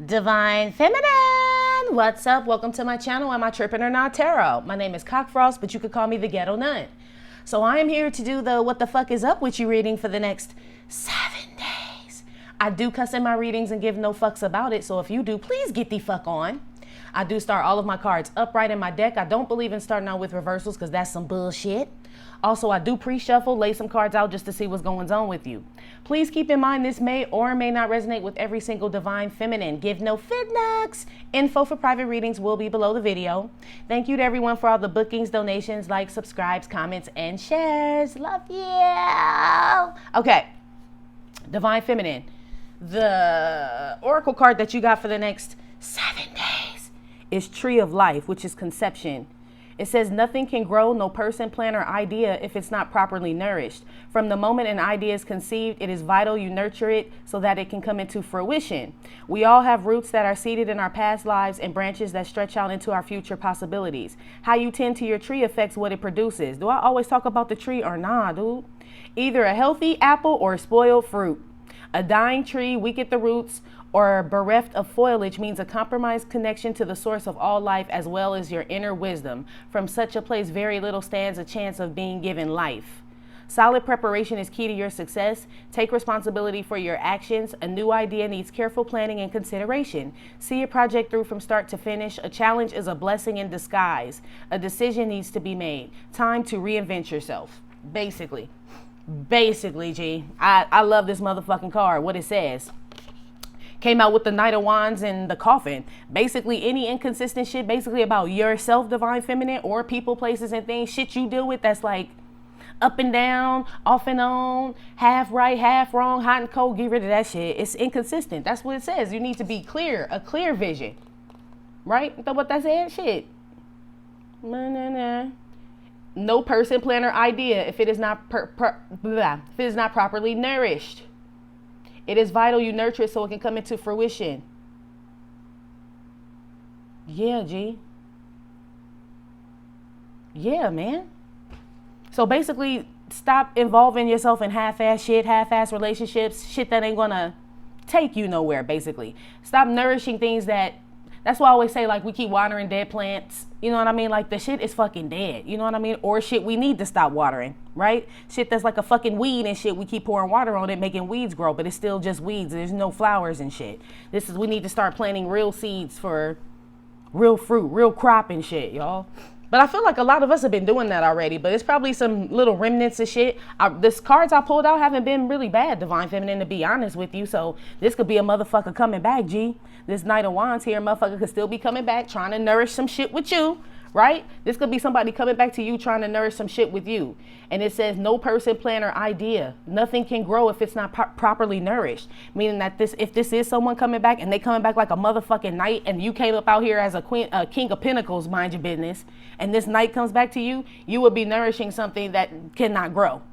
Divine Feminine, what's up? Welcome to my channel. Am I tripping or not tarot? My name is Cockfrost, but you could call me the Ghetto Nun. So I am here to do the what the fuck is up with you reading for the next 7 days. I do cuss in my readings and give no fucks about it, so if you do, please get the fuck on. I do start all of my cards upright in my deck. I don't believe in starting out with reversals because that's some bullshit. Also, I do pre-shuffle, lay some cards out just to see what's going on with you. Please keep in mind this may or may not resonate with every single Divine Feminine. Give no feedbacks. Info for private readings will be below the video. Thank you to everyone for all the bookings, donations, likes, subscribes, comments, and shares. Love you. Okay, Divine Feminine. The oracle card that you got for the next 7 days is Tree of Life, which is conception. It says nothing can grow, no person, plant, or idea if it's not properly nourished. From the moment an idea is conceived, it is vital you nurture it so that it can come into fruition. We all have roots that are seated in our past lives and branches that stretch out into our future possibilities. How you tend to your tree affects what it produces. Do I always talk about the tree or nah, dude? Either a healthy apple or a spoiled fruit. A dying tree, weak at the roots, or bereft of foliage means a compromised connection to the source of all life as well as your inner wisdom. From such a place, very little stands a chance of being given life. Solid preparation is key to your success. Take responsibility for your actions. A new idea needs careful planning and consideration. See a project through from start to finish. A challenge is a blessing in disguise. A decision needs to be made. Time to reinvent yourself. Basically, G. I love this motherfucking card. What it says. Came out with the Knight of Wands and the Coffin. Basically, any inconsistent shit, basically about yourself, Divine Feminine, or people, places, and things, shit you deal with that's like up and down, off and on, half right, half wrong, hot and cold. Get rid of that shit. It's inconsistent. That's what it says. You need to be clear, a clear vision. Right? Is that what that said? Shit. No person, plan, or idea if it is not if it is not properly nourished. It is vital you nurture it so it can come into fruition. Yeah, G. Yeah, man. So basically, stop involving yourself in half-ass shit, half-ass relationships, shit that ain't gonna take you nowhere, basically. Stop nourishing things that's why I always say, like, we keep watering dead plants. You know what I mean? Like, the shit is fucking dead. You know what I mean? Or shit we need to stop watering, right? Shit that's like a fucking weed and shit. We keep pouring water on it, making weeds grow, but it's still just weeds. There's no flowers and shit. We need to start planting real seeds for real fruit, real crop and shit, y'all. But I feel like a lot of us have been doing that already, but it's probably some little remnants of shit. This cards I pulled out haven't been really bad, Divine Feminine, to be honest with you. So this could be a motherfucker coming back, G. This Knight of Wands here, motherfucker could still be coming back, trying to nourish some shit with you, right? This could be somebody coming back to you, trying to nourish some shit with you. And it says no person, plan, or idea. Nothing can grow if it's not properly nourished. Meaning that if this is someone coming back and they coming back like a motherfucking knight and you came up out here as a king of pentacles, mind your business, and this knight comes back to you, you would be nourishing something that cannot grow.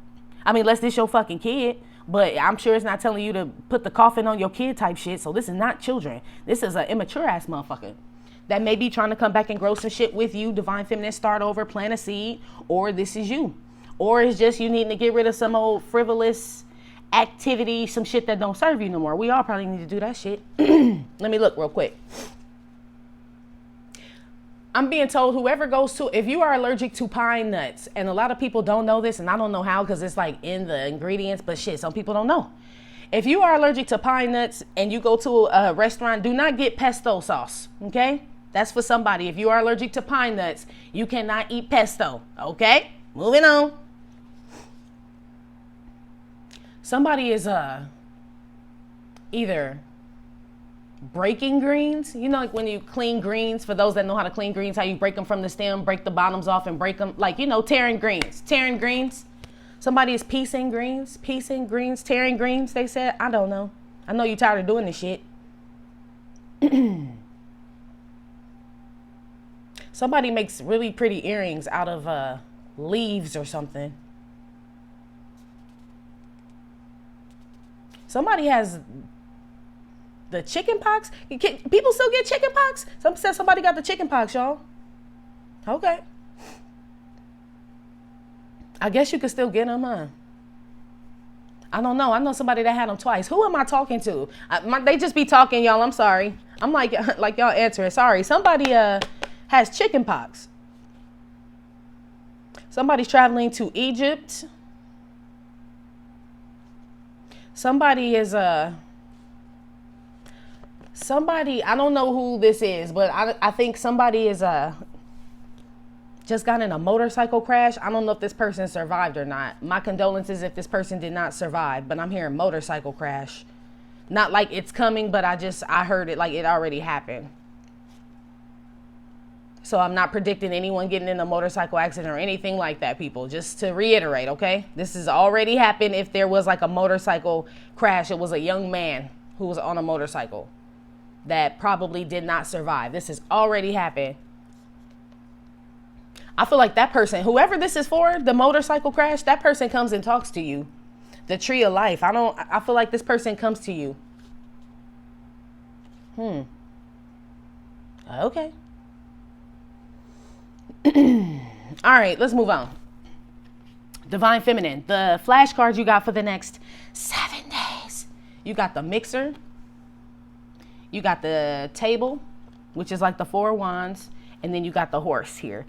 I mean, unless this your fucking kid. But I'm sure it's not telling you to put the coffin on your kid type shit. So this is not children. This is an immature ass motherfucker that may be trying to come back and grow some shit with you. Divine Feminine, start over, plant a seed. Or this is you. Or it's just you needing to get rid of some old frivolous activity, some shit that don't serve you no more. We all probably need to do that shit. Let me look real quick. I'm being told whoever goes to, if you are allergic to pine nuts, and a lot of people don't know this, and I don't know how because it's like in the ingredients, but shit, some people don't know. If you are allergic to pine nuts and you go to a restaurant, do not get pesto sauce, okay? That's for somebody. If you are allergic to pine nuts, you cannot eat pesto, okay? Moving on. Somebody is either breaking greens, you know, like when you clean greens, for those that know how to clean greens, how you break them from the stem, break the bottoms off and break them, like, you know, tearing greens. Somebody is piecing greens, tearing greens, they said. I don't know. I know you're tired of doing this shit. Somebody makes really pretty earrings out of leaves or something. Somebody has the chicken pox. People still get chicken pox? Somebody got the chicken pox, y'all. Okay. I guess you could still get them, huh? I don't know. I know somebody that had them twice. Who am I talking to? They just be talking, y'all. I'm sorry. I'm like y'all answering. Sorry. Somebody has chicken pox. Somebody's traveling to Egypt. Somebody is somebody, I don't know who this is, but I think somebody is just got in a motorcycle crash. I don't know if this person survived or not. My condolences if this person did not survive, but I'm hearing motorcycle crash. Not like it's coming, but I heard it like it already happened. So I'm not predicting anyone getting in a motorcycle accident or anything like that, people. Just to reiterate, okay? This has already happened. If there was like a motorcycle crash, it was a young man who was on a motorcycle that probably did not survive. This has already happened. I feel like that person, whoever this is for, the motorcycle crash, that person comes and talks to you. The tree of life. I feel like this person comes to you. Okay. All right, let's move on. Divine Feminine. The flashcards you got for the next 7 days. You got the mixer. You got the table, which is like the 4 wands. And then you got the horse here.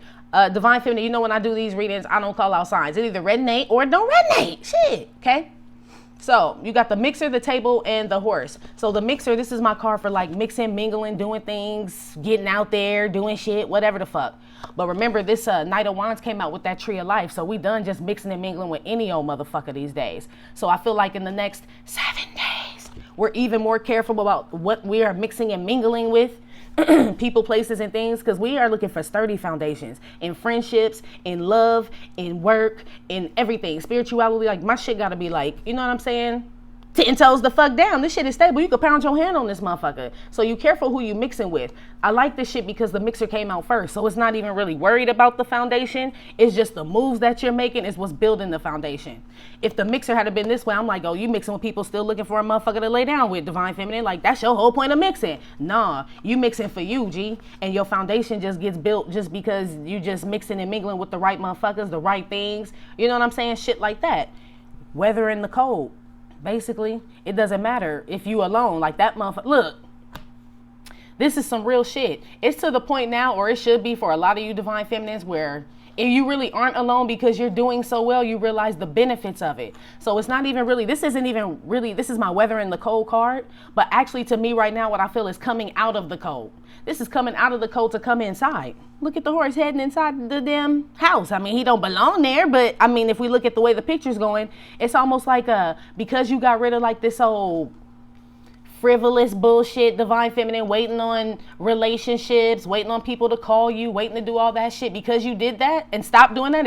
Divine Feminine, you know when I do these readings, I don't call out signs. It either resonate or it don't resonate. Shit, okay? So you got the mixer, the table, and the horse. So the mixer, this is my card for like mixing, mingling, doing things, getting out there, doing shit, whatever the fuck. But remember, this Knight of Wands came out with that Tree of Life. So we done just mixing and mingling with any old motherfucker these days. So I feel like in the next 7 days, we're even more careful about what we are mixing and mingling with. People, places, and things, because we are looking for sturdy foundations in friendships, in love, in work, in everything. Spirituality, like my shit gotta be like, you know what I'm saying? 10 toes the fuck down. This shit is stable. You could pound your hand on this motherfucker. So you careful who you mixing with. I like this shit because the mixer came out first. So it's not even really worried about the foundation. It's just the moves that you're making is what's building the foundation. If the mixer had been this way, I'm like, oh, you mixing with people still looking for a motherfucker to lay down with, Divine Feminine. Like, that's your whole point of mixing. Nah, you mixing for you, G. And your foundation just gets built just because you just mixing and mingling with the right motherfuckers, the right things. You know what I'm saying? Shit like that. Weathering the cold. Basically, it doesn't matter if you alone, like that motherfucker. Look, this is some real shit. It's to the point now, or it should be for a lot of you Divine Feminines, where if you really aren't alone because you're doing so well, you realize the benefits of it. So it's not even really, this isn't even really, this is my weather in the cold card. But actually to me right now, what I feel is coming out of the cold. This is coming out of the cold to come inside. Look at the horse heading inside the damn house. I mean, he don't belong there, but I mean, if we look at the way the picture's going, it's almost like because you got rid of like this old frivolous bullshit, Divine Feminine, waiting on relationships, waiting on people to call you, waiting to do all that shit, because you did that and stop doing that,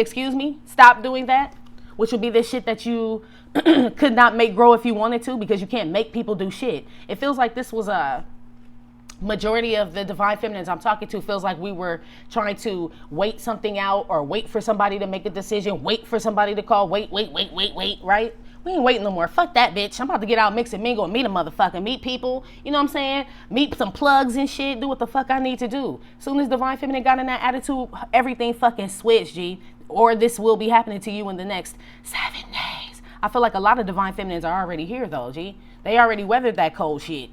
stop doing that, which would be the shit that you could not make grow if you wanted to, because you can't make people do shit. It feels like this was a majority of the Divine Feminines I'm talking to feels like we were trying to wait something out or wait for somebody to make a decision, wait for somebody to call, wait, right? We ain't waiting no more. Fuck that, bitch. I'm about to get out, mix and mingle, and meet a motherfucker, meet people, you know what I'm saying? Meet some plugs and shit, do what the fuck I need to do. Soon as Divine Feminine got in that attitude, everything fucking switched, G. Or this will be happening to you in the next 7 days. I feel like a lot of Divine Feminines are already here though, G. They already weathered that cold shit,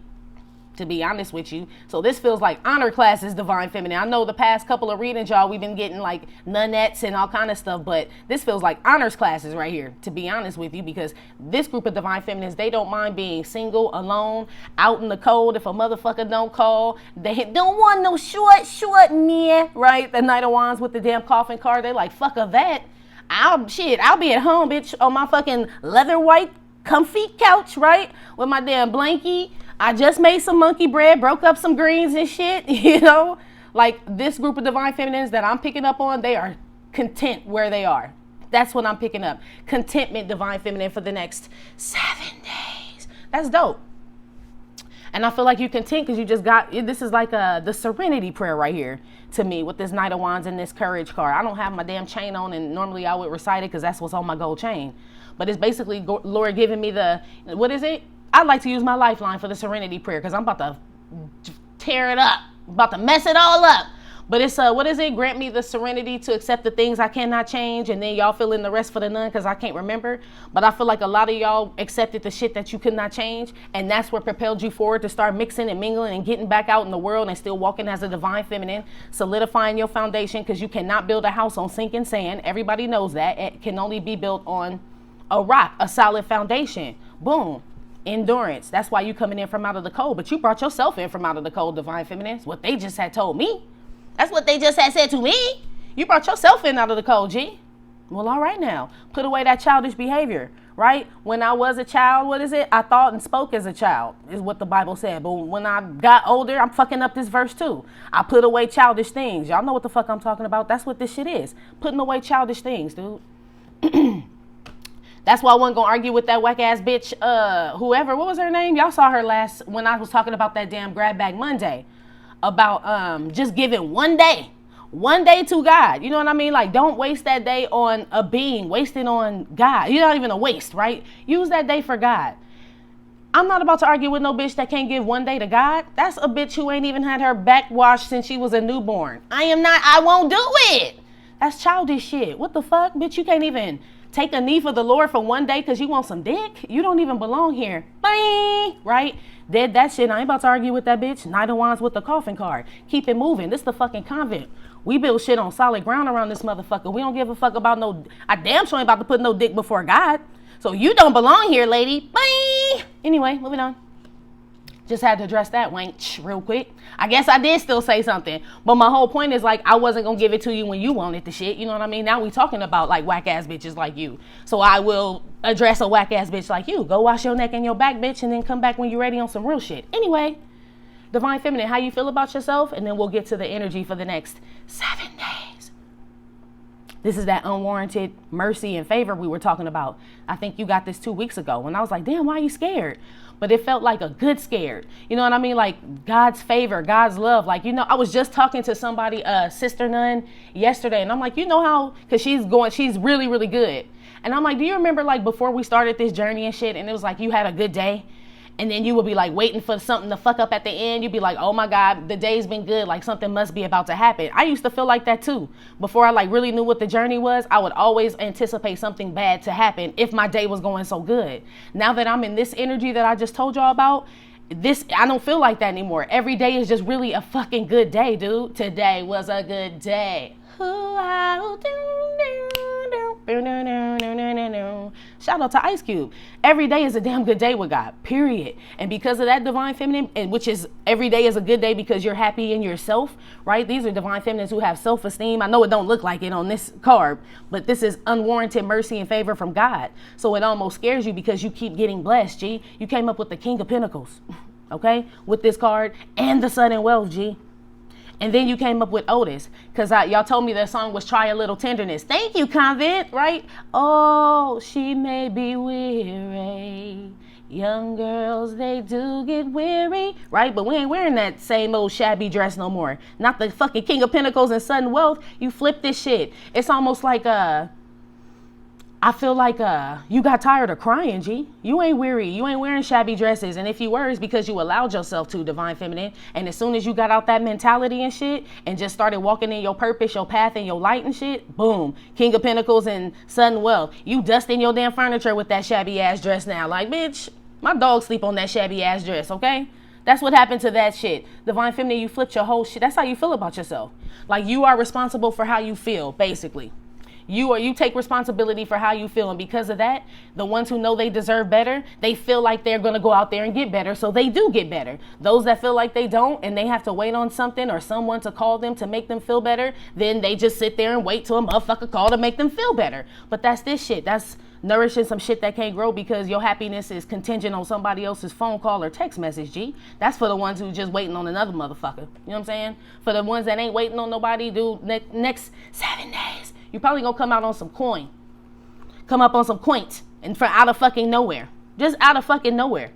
to be honest with you. So this feels like honor classes, Divine Feminine. I know the past couple of readings, y'all, we've been getting like nunettes and all kind of stuff, but this feels like honors classes right here, to be honest with you, because this group of Divine Feminines, they don't mind being single, alone, out in the cold. If a motherfucker don't call, they don't want no short man, right? The Knight of Wands with the damn coffin card. They like, fuck of that. I'll be at home, bitch, on my fucking leather white comfy couch, right? With my damn blankie. I just made some monkey bread, broke up some greens and shit, you know? Like this group of Divine Feminines that I'm picking up on, they are content where they are. That's what I'm picking up. Contentment, Divine Feminine, for the next 7 days. That's dope. And I feel like you're content because you just got, this is like the serenity prayer right here to me with this Knight of Wands and this courage card. I don't have my damn chain on, and normally I would recite it because that's what's on my gold chain. But it's basically Lord giving me the, what is it? I like to use my lifeline for the serenity prayer because I'm about to tear it up, about to mess it all up. But it's what is it? Grant me the serenity to accept the things I cannot change, and then y'all fill in the rest for the nun because I can't remember. But I feel like a lot of y'all accepted the shit that you could not change, and that's what propelled you forward to start mixing and mingling and getting back out in the world and still walking as a divine feminine, solidifying your foundation, because you cannot build a house on sinking sand. Everybody knows that. It can only be built on a rock, a solid foundation. Boom. Endurance. That's why you coming in from out of the cold, but you brought yourself in from out of the cold, divine feminine. It's what they just had told me. That's what they just had said to me. You brought yourself in out of the cold, G. Well, all right now. Put away that childish behavior, right? When I was a child, what is it? I thought and spoke as a child, is what the Bible said. But when I got older, I'm fucking up this verse too. I put away childish things. Y'all know what the fuck I'm talking about. That's what this shit is. Putting away childish things, dude. That's why I wasn't going to argue with that whack-ass bitch, whoever. What was her name? Y'all saw her last, when I was talking about that damn Grab Bag Monday. About just giving one day to God. You know what I mean? Like, don't waste that day on a being. Waste it on God. You're not even a waste, right? Use that day for God. I'm not about to argue with no bitch that can't give one day to God. That's a bitch who ain't even had her back washed since she was a newborn. I won't do it. That's childish shit. What the fuck? Bitch, you can't even take a knee for the Lord for one day because you want some dick? You don't even belong here. Bye. Right? Did that shit. I ain't about to argue with that bitch. Knight of Wands with the coffin card. Keep it moving. This the fucking convent. We build shit on solid ground around this motherfucker. We don't give a fuck about no... I damn sure ain't about to put no dick before God. So you don't belong here, lady. Bye. Anyway, moving on. Just had to address that wank real quick. I guess I did still say something. But my whole point is, like, I wasn't going to give it to you when you wanted the shit. You know what I mean? Now we talking about, like, whack-ass bitches like you. So I will address a whack-ass bitch like you. Go wash your neck and your back, bitch, and then come back when you're ready on some real shit. Anyway, Divine Feminine, how you feel about yourself? And then we'll get to the energy for the next 7 days. This is that unwarranted mercy and favor we were talking about. I think you got this 2 weeks ago. And I was like, damn, why are you scared? But it felt like a good scared. You know what I mean? Like God's favor, God's love. Like, you know, I was just talking to somebody, sister nun, yesterday. And I'm like, you know how, because she's really, really good. And I'm like, do you remember like before we started this journey and shit? And it was like you had a good day. And then you would be like waiting for something to fuck up at the end. You'd be like, oh my God, the day's been good. Like something must be about to happen. I used to feel like that too. Before I like really knew what the journey was, I would always anticipate something bad to happen if my day was going so good. Now that I'm in this energy that I just told y'all about, I don't feel like that anymore. Every day is just really a fucking good day, dude. Today was a good day. Shout out to Ice Cube. Every day is a damn good day with God, period. And because of that divine feminine, and which is every day is a good day because you're happy in yourself, right? These are divine feminines who have self-esteem. I know it don't look like it on this card, but this is unwarranted mercy and favor from God. So it almost scares you because you keep getting blessed, G. You came up with the King of Pentacles, okay? With this card and the Sun and Wealth, G. And then you came up with Otis, because y'all told me that song was Try a Little Tenderness. Thank you, convent, right? Oh, she may be weary. Young girls, they do get weary, right? But we ain't wearing that same old shabby dress no more. Not the fucking King of Pentacles and Sun and Wealth. You flip this shit. It's almost like I feel like you got tired of crying, G. You ain't weary. You ain't wearing shabby dresses. And if you were, it's because you allowed yourself to, divine feminine. And as soon as you got out that mentality and shit and just started walking in your purpose, your path, and your light and shit, boom, King of Pentacles and Sun and Wealth. You dusting your damn furniture with that shabby ass dress now. Like, bitch, my dog sleep on that shabby ass dress, okay? That's what happened to that shit. Divine feminine, you flipped your whole shit. That's how you feel about yourself. Like, you are responsible for how you feel, basically. You take responsibility for how you feel. And because of that, the ones who know they deserve better, they feel like they're going to go out there and get better. So they do get better. Those that feel like they don't and they have to wait on something or someone to call them to make them feel better, then they just sit there and wait till a motherfucker call to make them feel better. But that's this shit. That's nourishing some shit that can't grow because your happiness is contingent on somebody else's phone call or text message, G. That's for the ones who just waiting on another motherfucker. You know what I'm saying? For the ones that ain't waiting on nobody, dude, next 7 days. You probably gonna come out on some coin. Come up on some coins. And from out of fucking nowhere. Just out of fucking nowhere.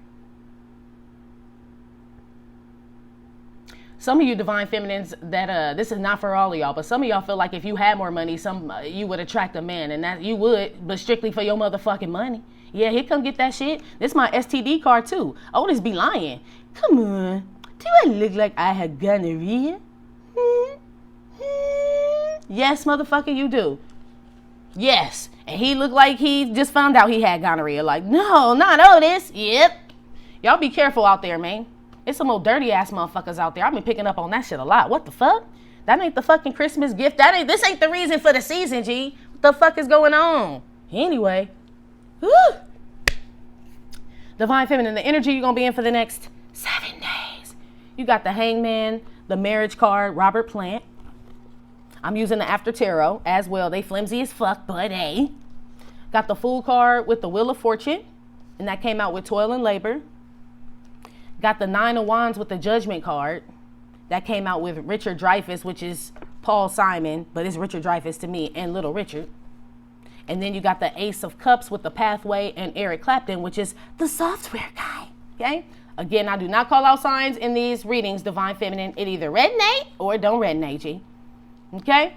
Some of you divine feminines that, this is not for all of y'all, but some of y'all feel like if you had more money, you would attract a man. And that you would, but strictly for your motherfucking money. Yeah, here come get that shit. This is my STD card too. Otis be lying. Come on. Do I look like I have gonorrhea? Yes, motherfucker, you do. Yes. And he looked like he just found out he had gonorrhea. Like, no, not Otis. Yep. Y'all be careful out there, man. It's some old dirty ass motherfuckers out there. I've been picking up on that shit a lot. What the fuck? That ain't the fucking Christmas gift. This ain't the reason for the season, G. What the fuck is going on? Anyway. Woo. Divine Feminine, the energy you're going to be in for the next 7 days. You got the Hangman, the Marriage card, Robert Plant. I'm using the After Tarot as well. They flimsy as fuck, but hey. Got the Fool card with the Wheel of Fortune. And that came out with Toil and Labor. Got the 9 of Wands with the Judgment card. That came out with Richard Dreyfuss, which is Paul Simon, but it's Richard Dreyfuss to me, and Little Richard. And then you got the Ace of Cups with the Pathway and Eric Clapton, which is the software guy. Okay? Again, I do not call out signs in these readings, Divine Feminine. It either resonate or it don't resonate, G. Okay?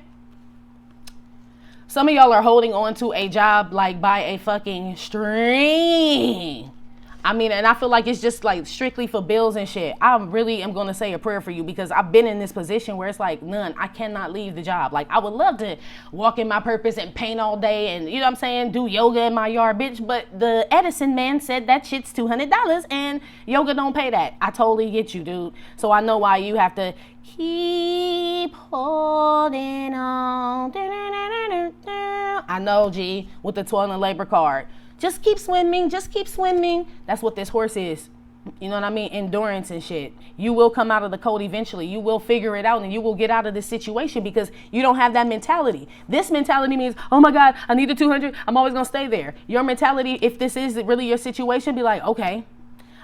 Some of y'all are holding on to a job like by a fucking string. I mean, and I feel like it's just like strictly for bills and shit. I really am going to say a prayer for you because I've been in this position where it's like, none, I cannot leave the job. Like, I would love to walk in my purpose and paint all day and, you know what I'm saying, do yoga in my yard, bitch. But the Edison man said that shit's $200 and yoga don't pay that. I totally get you, dude. So I know why you have to keep holding on. I know, G, with the Toil and Labor card. Just keep swimming. Just keep swimming. That's what this horse is. You know what I mean? Endurance and shit. You will come out of the cold eventually. You will figure it out and you will get out of this situation because you don't have that mentality. This mentality means, oh my God, I need the 200. I'm always going to stay there. Your mentality, if this is really your situation, be like, okay,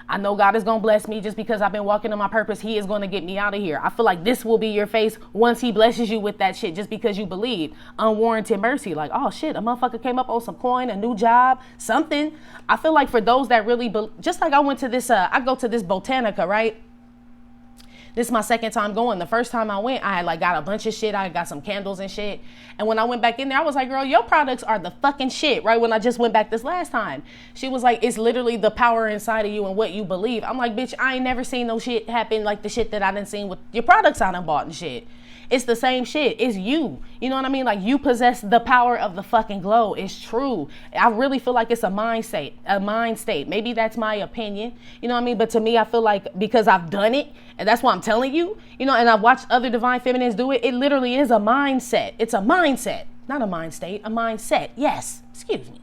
I know God is going to bless me just because I've been walking in my purpose. He is going to get me out of here. I feel like this will be your face once he blesses you with that shit just because you believe. Unwarranted mercy. Like, oh shit, a motherfucker came up on some coin, a new job, something. I feel like for those that really, just like I went to this, I go to this Botanica, right? This is my second time going. The first time I went, I had like got a bunch of shit. I got some candles and shit. And when I went back in there, I was like, girl, your products are the fucking shit, right? When I just went back this last time. She was like, it's literally the power inside of you and what you believe. I'm like, bitch, I ain't never seen no shit happen like the shit that I done seen with your products I done bought and shit. It's the same shit. It's you. You know what I mean? Like, you possess the power of the fucking glow. It's true. I really feel like it's a mind state. Maybe that's my opinion. You know what I mean? But to me, I feel like because I've done it, and that's why I'm telling you, you know, and I've watched other divine feminines do it, it literally is a mindset. It's a mindset. Not a mind state, a mindset. Yes. Excuse me.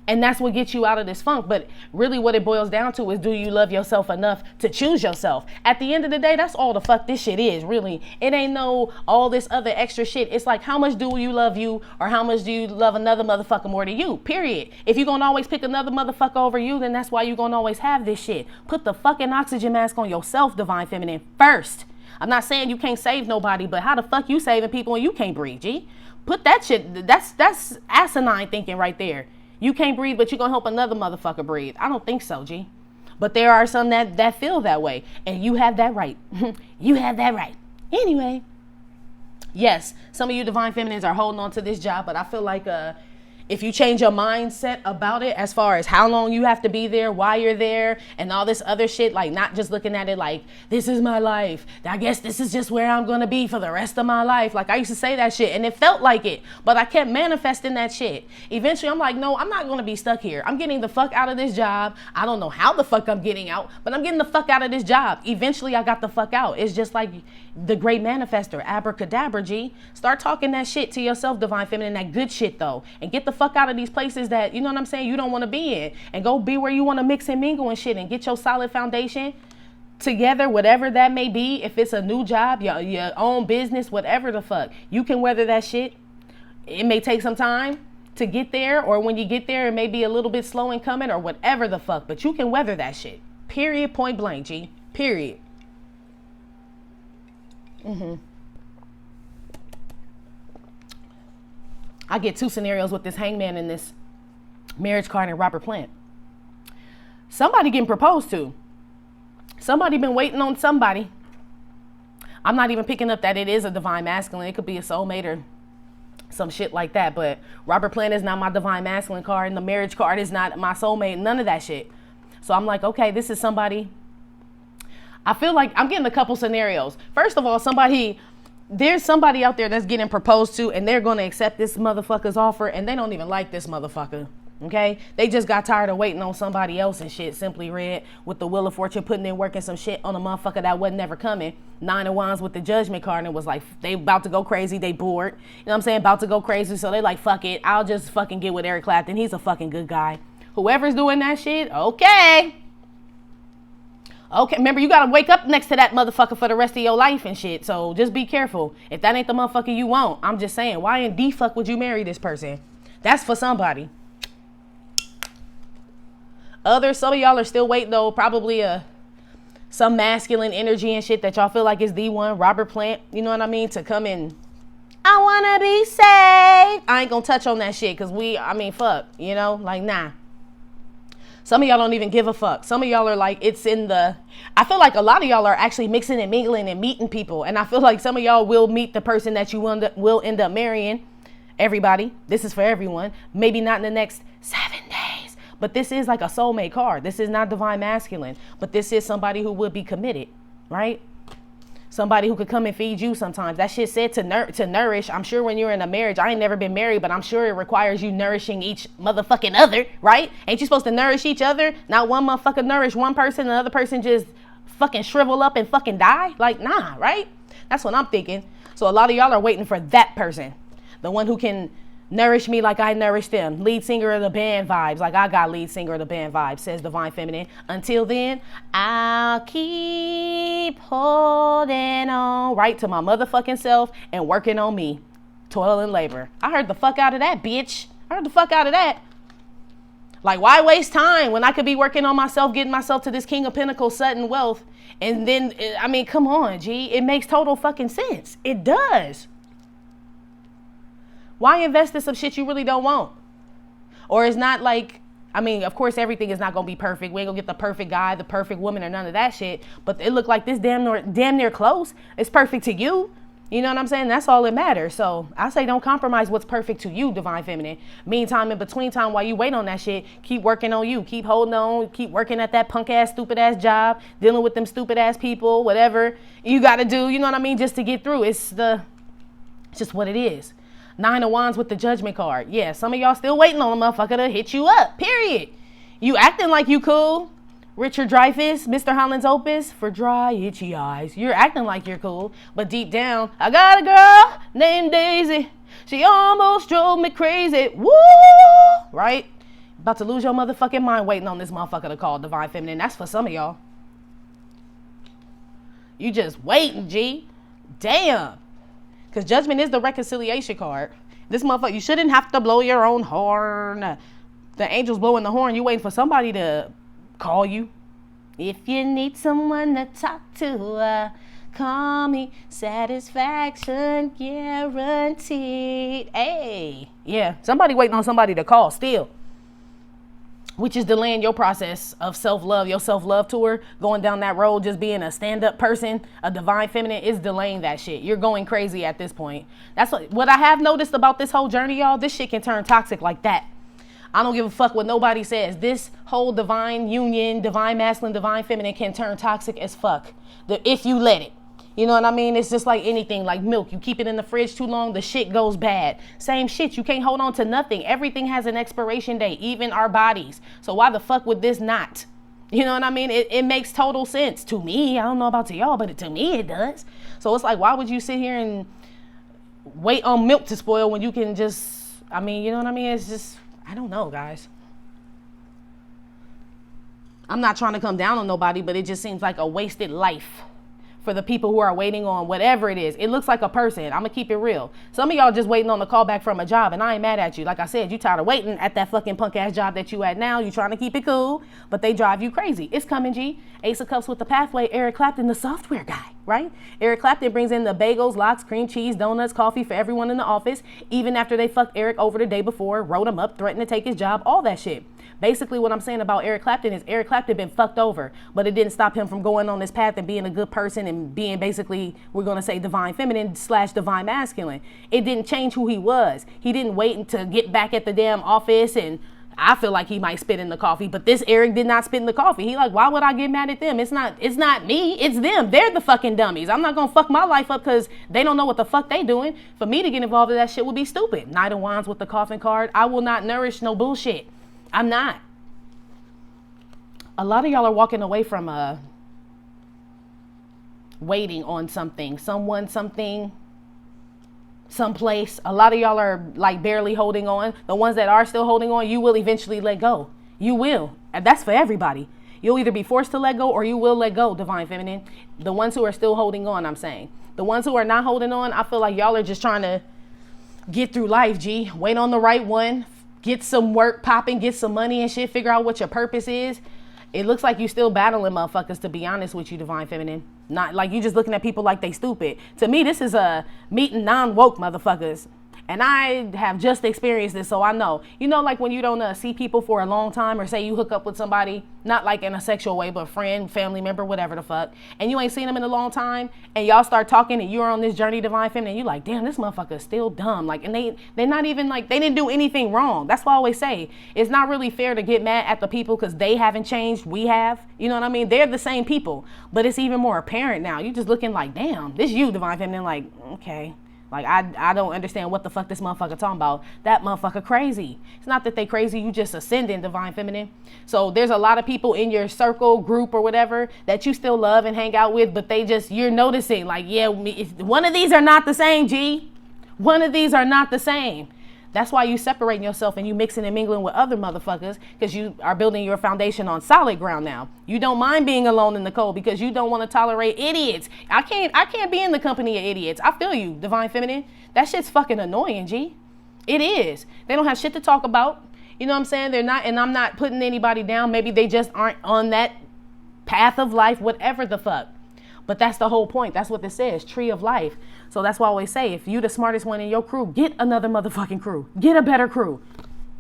And that's what gets you out of this funk. But really what it boils down to is, do you love yourself enough to choose yourself? At the end of the day, that's all the fuck this shit is, really. It ain't no all this other extra shit. It's like, how much do you love you, or how much do you love another motherfucker more than you? Period. If you're gonna always pick another motherfucker over you, then that's why you're gonna always have this shit. Put the fucking oxygen mask on yourself, divine feminine, first. I'm not saying you can't save nobody, but how the fuck you saving people and you can't breathe, G? Put that shit, that's asinine thinking right there. You can't breathe, but you're going to help another motherfucker breathe. I don't think so, G. But there are some that feel that way. And you have that right. You have that right. Anyway. Yes, some of you divine feminines are holding on to this job, but I feel like if you change your mindset about it, as far as how long you have to be there, why you're there, and all this other shit, like not just looking at it like, this is my life. I guess this is just where I'm going to be for the rest of my life. Like, I used to say that shit and it felt like it, but I kept manifesting that shit. Eventually, I'm like, no, I'm not going to be stuck here. I'm getting the fuck out of this job. I don't know how the fuck I'm getting out, but I'm getting the fuck out of this job. Eventually, I got the fuck out. It's just like the great manifester, abracadabra, G. Start talking that shit to yourself, divine feminine, that good shit though, and get the fuck out of these places that, you know what I'm saying, you don't want to be in, and go be where you want to mix and mingle and shit, and get your solid foundation together, whatever that may be. If it's a new job, your own business, whatever the fuck, you can weather that shit. It may take some time to get there, or when you get there, it may be a little bit slow in coming, or whatever the fuck, but you can weather that shit. Period, point blank, G. Period. I get two scenarios with this Hangman and this Marriage card and Robert Plant. Somebody getting proposed to. Somebody been waiting on somebody. I'm not even picking up that it is a divine masculine. It could be a soulmate or some shit like that. But Robert Plant is not my divine masculine card, and the Marriage card is not my soulmate. None of that shit. So I'm like, okay, this is somebody. I feel like I'm getting a couple scenarios. First of all, somebody there's somebody out there that's getting proposed to and they're going to accept this motherfucker's offer and they don't even like this motherfucker. Okay, they just got tired of waiting on somebody else and shit. Simply read with the Wheel of Fortune, putting in working some shit on a motherfucker that wasn't never coming. 9 of Wands with the Judgment card, and it was like they about to go crazy. They bored, you know what I'm saying? About to go crazy, so they like, fuck it, I'll just fucking get with Eric Clapton. He's a fucking good guy. Whoever's doing that shit, okay. Remember, you gotta wake up next to that motherfucker for the rest of your life and shit. So just be careful. If that ain't the motherfucker you want, I'm just saying, why in the fuck would you marry this person? That's for somebody. Some of y'all are still waiting though, probably some masculine energy and shit that y'all feel like is the one, Robert Plant, you know what I mean, to come in. I wanna be saved. I ain't gonna touch on that shit, cause fuck, you know, like nah. Some of y'all don't even give a fuck. Some of y'all are like, I feel like a lot of y'all are actually mixing and mingling and meeting people. And I feel like some of y'all will meet the person that you will end up marrying. Everybody, this is for everyone. Maybe not in the next 7 days. But this is like a soulmate card. This is not divine masculine. But this is somebody who would be committed, right? Somebody who could come and feed you sometimes. That shit said to nourish. I'm sure when you're in a marriage, I ain't never been married, but I'm sure it requires you nourishing each motherfucking other, right? Ain't you supposed to nourish each other? Not one motherfucker nourish one person and the other person just fucking shrivel up and fucking die? Like, nah, right? That's what I'm thinking. So a lot of y'all are waiting for that person. The one who can nourish me like I nourish them. Lead singer of the band vibes. Like I got lead singer of the band vibes, says Divine Feminine. Until then, I'll keep holding on right to my motherfucking self and working on me. Toil and labor. I heard the fuck out of that, bitch. I heard the fuck out of that. Like, why waste time when I could be working on myself, getting myself to this King of Pentacles, sudden wealth? And then, come on, G. It makes total fucking sense. It does. Why invest in some shit you really don't want? Or it's not like, of course, everything is not going to be perfect. We ain't going to get the perfect guy, the perfect woman, or none of that shit. But it looked like this damn near close. It's perfect to you. You know what I'm saying? That's all that matters. So I say don't compromise what's perfect to you, Divine Feminine. Meantime, in between time, while you wait on that shit, keep working on you. Keep holding on. Keep working at that punk-ass, stupid-ass job. Dealing with them stupid-ass people. Whatever you got to do, you know what I mean? Just to get through. It's just what it is. 9 of Wands with the Judgment card. Yeah, some of y'all still waiting on a motherfucker to hit you up, period. You acting like you cool. Richard Dreyfuss, Mr. Holland's Opus, for dry, itchy eyes. You're acting like you're cool, but deep down, I got a girl named Daisy. She almost drove me crazy. Woo! Right? About to lose your motherfucking mind waiting on this motherfucker to call, Divine Feminine. That's for some of y'all. You just waiting, G. Damn. Because Judgment is the reconciliation card. This motherfucker, you shouldn't have to blow your own horn. The angel's blowing the horn. You waiting for somebody to call you. If you need someone to talk to, call me. Satisfaction guaranteed. Hey. Yeah, somebody waiting on somebody to call still. Which is delaying your process of self-love, your self-love tour, going down that road, just being a stand-up person, a Divine Feminine, is delaying that shit. You're going crazy at this point. That's what I have noticed about this whole journey, y'all. This shit can turn toxic like that. I don't give a fuck what nobody says. This whole divine union, divine masculine, divine feminine can turn toxic as fuck. If you let it. You know what I mean? It's just like anything, like milk. You keep it in the fridge too long, the shit goes bad. Same shit. You can't hold on to nothing. Everything has an expiration date, even our bodies. So why the fuck would this not? You know what I mean? It makes total sense to me. I don't know about to y'all, but to me it does. So it's like, why would you sit here and wait on milk to spoil when you can just, you know what I mean? It's just, I don't know, guys. I'm not trying to come down on nobody, but it just seems like a wasted life for the people who are waiting on whatever it is. It looks like a person. I'm gonna keep it real. Some of y'all just waiting on the call back from a job, and I ain't mad at you. Like I said, you tired of waiting at that fucking punk ass job that you at now. You trying to keep it cool, but they drive you crazy. It's coming, G. Ace of Cups with the pathway. Eric Clapton, the software guy, right? Eric Clapton brings in the bagels, lox, cream cheese, donuts, coffee for everyone in the office, even after they fucked Eric over the day before, wrote him up, threatened to take his job, all that shit. Basically, what I'm saying about Eric Clapton is Eric Clapton been fucked over, but it didn't stop him from going on this path and being a good person and being basically, we're going to say, divine feminine / divine masculine. It didn't change who he was. He didn't wait to get back at the damn office and I feel like he might spit in the coffee, but this Eric did not spit in the coffee. He like, why would I get mad at them? It's not me, it's them. They're the fucking dummies. I'm not gonna fuck my life up because they don't know what the fuck they doing. For me to get involved in that shit would be stupid. Knight of Wands with the coffin card. I will not nourish no bullshit. I'm not. A lot of y'all are walking away from waiting on something, someone, something, someplace. A lot of y'all are like barely holding on. The ones that are still holding on, you will eventually let go. You will. And that's for everybody. You'll either be forced to let go or you will let go, Divine Feminine. The ones who are still holding on, I'm saying. The ones who are not holding on, I feel like y'all are just trying to get through life, G. Wait on the right one. Get some work popping, get some money and shit. Figure out what your purpose is. It looks like you still battling motherfuckers, to be honest with you, Divine Feminine. Not like you just looking at people like they stupid. To me, this is a meeting non-woke motherfuckers. And I have just experienced this, so I know. You know, like when you don't see people for a long time, or say you hook up with somebody, not like in a sexual way, but friend, family member, whatever the fuck, and you ain't seen them in a long time, and y'all start talking, and you're on this journey, Divine Feminine, and you like, damn, this motherfucker is still dumb. Like, and they're not even like, they didn't do anything wrong. That's why I always say, it's not really fair to get mad at the people because they haven't changed, we have. You know what I mean? They're the same people, but it's even more apparent now. You just looking like, damn, this you, Divine Feminine, like, okay. Like, I don't understand what the fuck this motherfucker talking about. That motherfucker crazy. It's not that they crazy. You just ascending, Divine Feminine. So there's a lot of people in your circle, group, or whatever that you still love and hang out with, but you're noticing, like, yeah, one of these are not the same, G. One of these are not the same. That's why you separating yourself and you mixing and mingling with other motherfuckers, because you are building your foundation on solid ground now. You don't mind being alone in the cold because you don't want to tolerate idiots. I can't be in the company of idiots. I feel you, Divine Feminine. That shit's fucking annoying, G. It is. They don't have shit to talk about. You know what I'm saying? They're not, and I'm not putting anybody down. Maybe they just aren't on that path of life, whatever the fuck. But that's the whole point. That's what this says, tree of life. So that's why I always say, if you the smartest one in your crew, get another motherfucking crew. Get a better crew.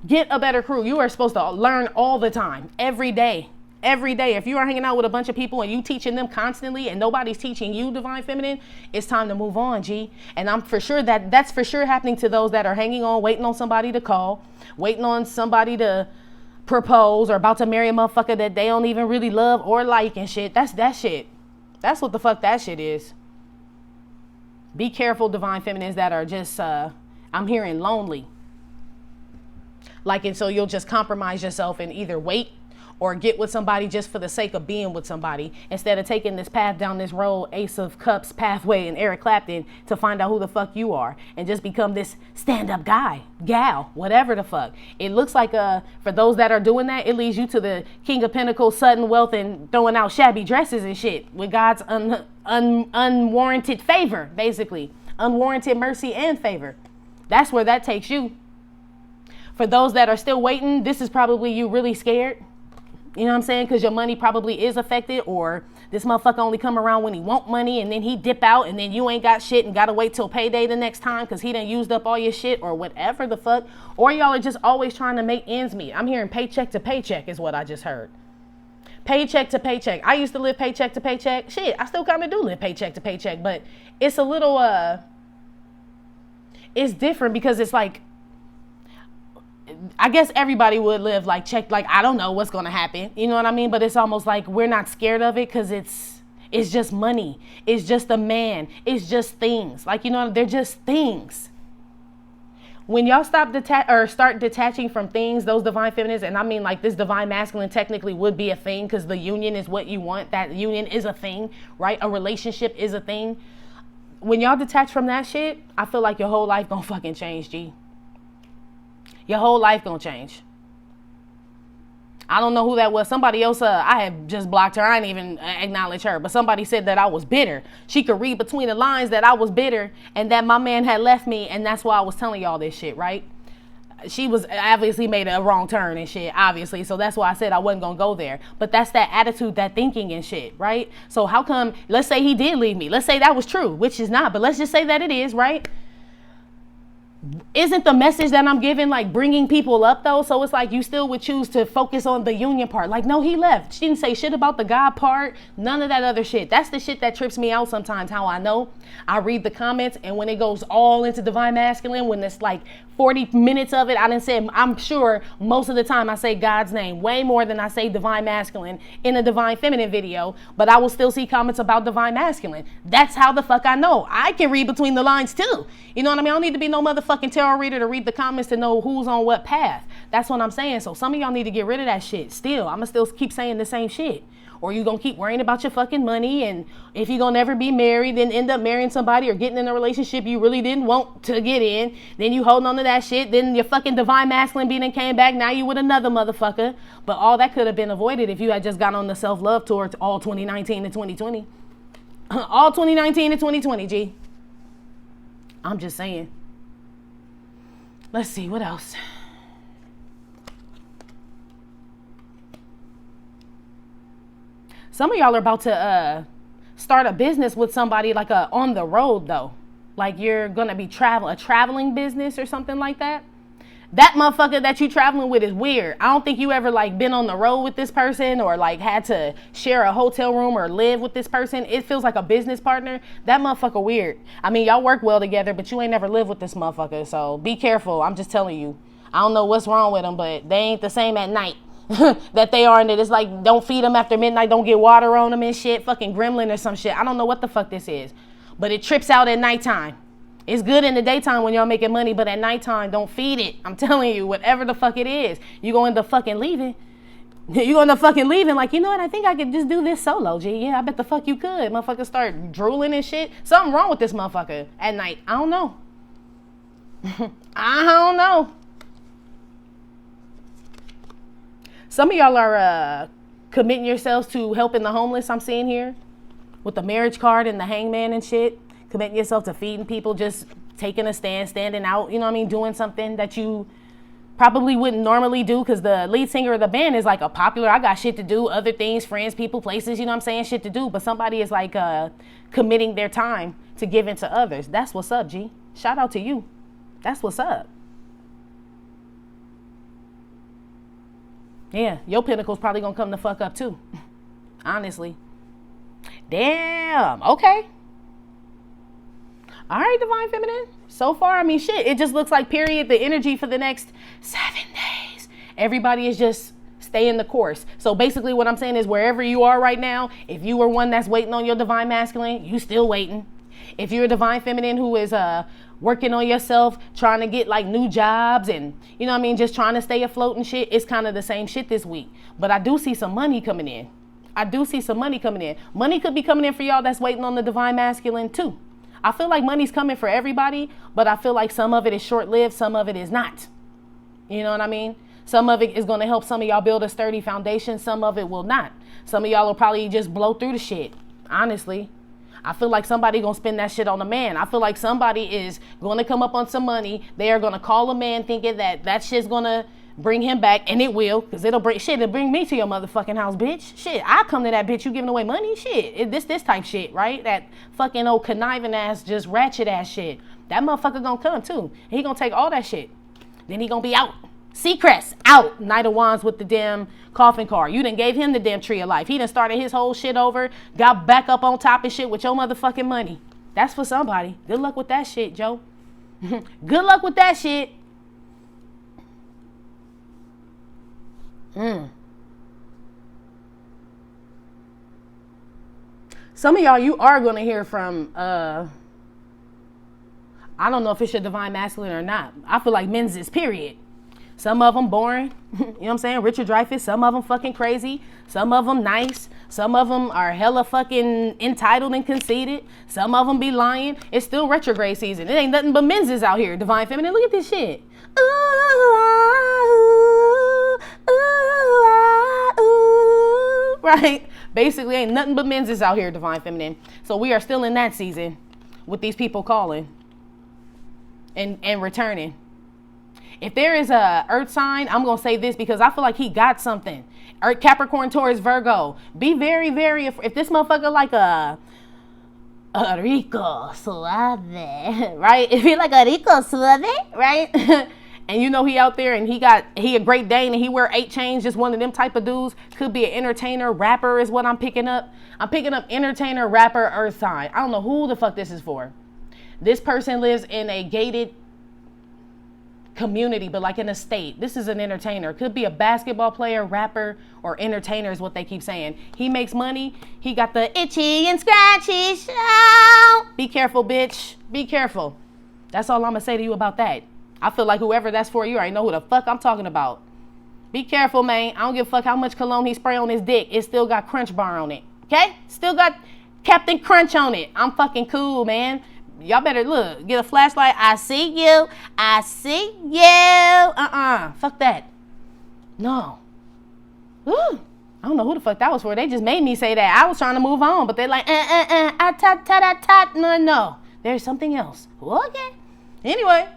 Get a better crew. You are supposed to learn all the time, every day. Every day. If you are hanging out with a bunch of people and you teaching them constantly and nobody's teaching you, Divine Feminine, it's time to move on, G. And I'm for sure that's for sure happening to those that are hanging on, waiting on somebody to call, waiting on somebody to propose, or about to marry a motherfucker that they don't even really love or like and shit. That's that shit. That's what the fuck that shit is. Be careful, Divine Feminines that are just, I'm hearing lonely. Like, and so you'll just compromise yourself and either wait or get with somebody just for the sake of being with somebody, instead of taking this path down this road, Ace of Cups pathway and Eric Clapton, to find out who the fuck you are and just become this stand-up guy, gal, whatever the fuck. It looks like for those that are doing that, it leads you to the King of Pentacles, sudden wealth, and throwing out shabby dresses and shit with God's unwarranted favor, basically. Unwarranted mercy and favor. That's where that takes you. For those that are still waiting, this is probably you really scared. You know what I'm saying? Because your money probably is affected, or this motherfucker only come around when he want money and then he dip out and then you ain't got shit and got to wait till payday the next time because he done used up all your shit or whatever the fuck. Or y'all are just always trying to make ends meet. I'm hearing paycheck to paycheck is what I just heard. Paycheck to paycheck. I used to live paycheck to paycheck. Shit, I still kind of do live paycheck to paycheck, but it's a little, it's different because it's like, I guess everybody would live like check, like, I don't know what's going to happen. You know what I mean? But it's almost like we're not scared of it because it's just money. It's just a man. It's just things. Like, you know, they're just things. When y'all start detaching from things, those Divine Feminines, and I mean like this Divine Masculine technically would be a thing because the union is what you want. That union is a thing, right? A relationship is a thing. When y'all detach from that shit, I feel like your whole life gonna fucking change, G. Your whole life gonna change. I don't know who that was. Somebody else, I had just blocked her. I didn't even acknowledge her. But somebody said that I was bitter. She could read between the lines that I was bitter and that my man had left me. And that's why I was telling y'all this shit, right? She was obviously made a wrong turn and shit, obviously. So that's why I said I wasn't gonna go there. But that's that attitude, that thinking and shit, right? So how come, let's say he did leave me. Let's say that was true, which is not. But let's just say that it is, right? isn't the message that I'm giving like bringing people up though? So it's like you still would choose to focus on the union part. Like, no, he left. She didn't say shit about the God part. None of that other shit. That's the shit that trips me out sometimes. How I know I read the comments, and when it goes all into divine masculine, when it's like 40 minutes of it, I didn't say, I'm sure most of the time I say God's name way more than I say divine masculine in a divine feminine video, but I will still see comments about divine masculine. That's how the fuck I know. I can read between the lines too. You know what I mean? I don't need to be no motherfucking tarot reader to read the comments to know who's on what path. That's what I'm saying. So some of y'all need to get rid of that shit. Still, I'ma still keep saying the same shit. Or you gonna keep worrying about your fucking money, and if you gonna never be married, then end up marrying somebody or getting in a relationship you really didn't want to get in. Then you holding on to that shit. Then your fucking divine masculine being came back. Now you with another motherfucker. But all that could have been avoided if you had just got on the self-love tour all 2019 to 2020. All 2019 to 2020, G. I'm just saying. Let's see, what else? Some of y'all are about to start a business with somebody like on the road though. Like you're going to be a traveling business or something like that. That motherfucker that you traveling with is weird. I don't think you ever like been on the road with this person or like had to share a hotel room or live with this person. It feels like a business partner. That motherfucker weird. I mean, y'all work well together, but you ain't never lived with this motherfucker. So be careful. I'm just telling you. I don't know what's wrong with them, but they ain't the same at night. That they are, and it's like don't feed them after midnight, don't get water on them and shit, fucking gremlin or some shit. I don't know what the fuck this is, but it trips out at nighttime. It's good in the daytime when y'all making money, but at nighttime, don't feed it. I'm telling you, whatever the fuck it is, you go end up fucking leaving. You go end up fucking leaving like, you know what, I think I could just do this solo, G. Yeah, I bet the fuck you could. Motherfucker start drooling and shit. Something wrong with this motherfucker at night. I don't know. I don't know. Some of y'all are committing yourselves to helping the homeless, I'm seeing here. With the marriage card and the hangman and shit. Committing yourself to feeding people, just taking a stand, standing out, you know what I mean? Doing something that you probably wouldn't normally do because the lead singer of the band is like a popular, I got shit to do, other things, friends, people, places, you know what I'm saying? Shit to do. But somebody is like committing their time to give into others. That's what's up, G. Shout out to you. That's what's up. Yeah, your pinnacle's probably gonna come the fuck up too. Honestly. Damn. Okay. All right, divine feminine. So far, I mean, shit. It just looks like, period, the energy for the next 7 days. Everybody is just staying the course. So basically what I'm saying is wherever you are right now, if you were one that's waiting on your divine masculine, you still waiting. If you're a divine feminine who is working on yourself, trying to get like new jobs and, you know what I mean, just trying to stay afloat and shit, it's kind of the same shit this week. But I do see some money coming in. Money could be coming in for y'all that's waiting on the divine masculine too. I feel like money's coming for everybody, but I feel like some of it is short-lived, some of it is not. You know what I mean? Some of it is going to help some of y'all build a sturdy foundation. Some of it will not. Some of y'all will probably just blow through the shit, honestly. I feel like somebody gonna spend that shit on a man. I feel like somebody is gonna come up on some money. They are gonna call a man thinking that shit's gonna bring him back, and it will, because it'll bring me to your motherfucking house, bitch. Shit, I come to that bitch, you giving away money? Shit, this type shit, right? That fucking old conniving ass, just ratchet ass shit. That motherfucker gonna come too. He gonna take all that shit. Then he gonna be out. Seacrest, out. Knight of Wands with the damn coffin card. You done gave him the damn tree of life. He done started his whole shit over, got back up on top of shit with your motherfucking money. That's for somebody. Good luck with that shit, Joe. Good luck with that shit. Some of y'all, you are going to hear from, I don't know if it's your divine masculine or not. I feel like men's is period. Some of them boring, you know what I'm saying? Richard Dreyfuss, some of them fucking crazy. Some of them nice. Some of them are hella fucking entitled and conceited. Some of them be lying. It's still retrograde season. It ain't nothing but men's is out here, divine feminine. Look at this shit. Ooh, ooh, ooh, ooh. Right? Basically, ain't nothing but men's is out here, divine feminine. So we are still in that season with these people calling and returning. If there is a earth sign, I'm going to say this because I feel like he got something. Earth, Capricorn, Taurus, Virgo. Be very, very, if this motherfucker like a a rico suave, right? If he like a rico suave, right? And you know he out there and he a Great Dane and he wear 8 chains, just one of them type of dudes. Could be an entertainer, rapper is what I'm picking up. I'm picking up entertainer, rapper, earth sign. I don't know who the fuck this is for. This person lives in a gated community, but like in a state. This is an entertainer. Could be a basketball player, rapper, or entertainer is what they keep saying. He makes money. He got the itchy and scratchy show. Be careful, bitch. Be careful. That's all I'm gonna say to you about that. I feel like whoever that's for, you already know who the fuck I'm talking about. Be careful, man. I don't give a fuck how much cologne he spray on his dick. It still got Crunch Bar on it. Okay? Still got Captain Crunch on it. I'm fucking cool, man. Y'all better look. Get a flashlight. I see you. I see you. Fuck that. No. Ooh. I don't know who the fuck that was for. They just made me say that. I was trying to move on, but they're like, no. There's something else. Okay. Anyway.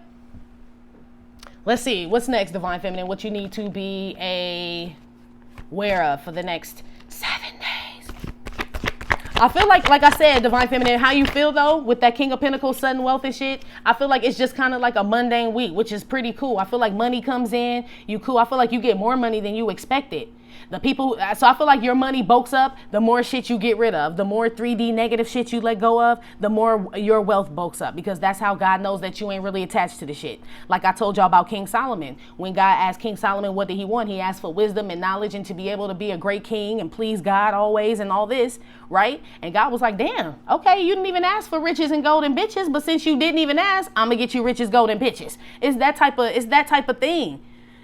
Let's see. What's next, Divine Feminine? What you need to be aware of for the next 7 days. I feel like I said, Divine Feminine, how you feel though with that King of Pentacles, sudden wealth and shit. I feel like it's just kind of like a mundane week, which is pretty cool. I feel like money comes in, you cool. I feel like you get more money than you expected. So I feel like your money bulks up, the more shit you get rid of, the more 3D negative shit you let go of, the more your wealth bulks up, because that's how God knows that you ain't really attached to the shit. Like I told y'all about King Solomon. When God asked King Solomon what did he want, he asked for wisdom and knowledge and to be able to be a great king and please God always and all this, right? And God was like, damn, okay, you didn't even ask for riches and gold and bitches, but since you didn't even ask, I'm gonna get you riches, gold and bitches. It's that type of thing.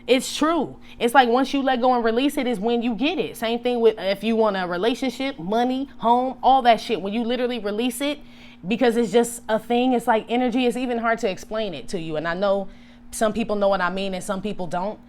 It's true. It's like once you let go and release it is when you get it. Same thing with if you want a relationship, money, home, all that shit. When you literally release it, because it's just a thing, it's like energy. It's even hard to explain it to you. And I know some people know what I mean and some people don't.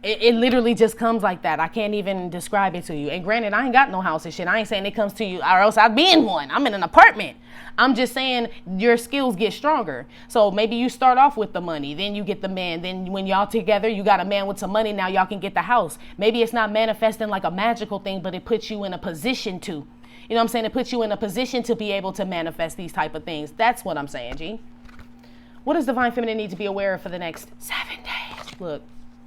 It literally just comes like that. I can't even describe it to you. And granted, I ain't got no house and shit. I ain't saying it comes to you or else I'd be in one. I'm in an apartment. I'm just saying your skills get stronger. So maybe you start off with the money, then you get the man. Then when y'all together, you got a man with some money. Now y'all can get the house. Maybe it's not manifesting like a magical thing, but it puts you in a position to. You know what I'm saying? It puts you in a position to be able to manifest these type of things. That's what I'm saying, G. What does Divine Feminine need to be aware of for the next 7 days? Look.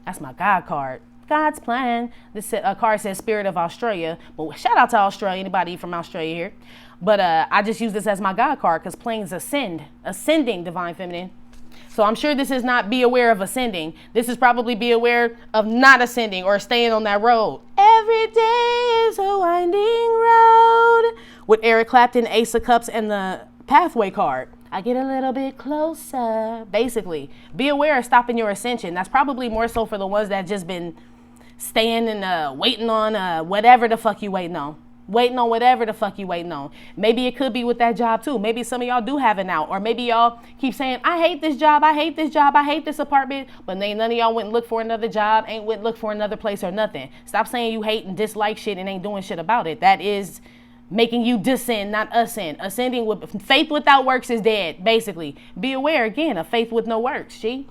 That's my God card. God's plan. This card says Spirit of Australia. But shout out to Australia. Anybody from Australia here? But I just use this as my God card because planes ascend. Ascending, Divine Feminine. So I'm sure this is not be aware of ascending. This is probably be aware of not ascending or staying on that road. Every day is a winding road. With Eric Clapton, Ace of Cups, and the Pathway card. I get a little bit closer. Basically, be aware of stopping your ascension. That's probably more so for the ones that just been staying and waiting on whatever the fuck you waiting on. Waiting on whatever the fuck you waiting on. Maybe it could be with that job too. Maybe some of y'all do have an out. Or maybe y'all keep saying, I hate this job, I hate this job, I hate this apartment. But none of y'all went and look for another job, ain't went look for another place or nothing. Stop saying you hate and dislike shit and ain't doing shit about it. That is making you descend, not ascend. Ascending with faith without works is dead, basically. Be aware, again, of faith with no works, see?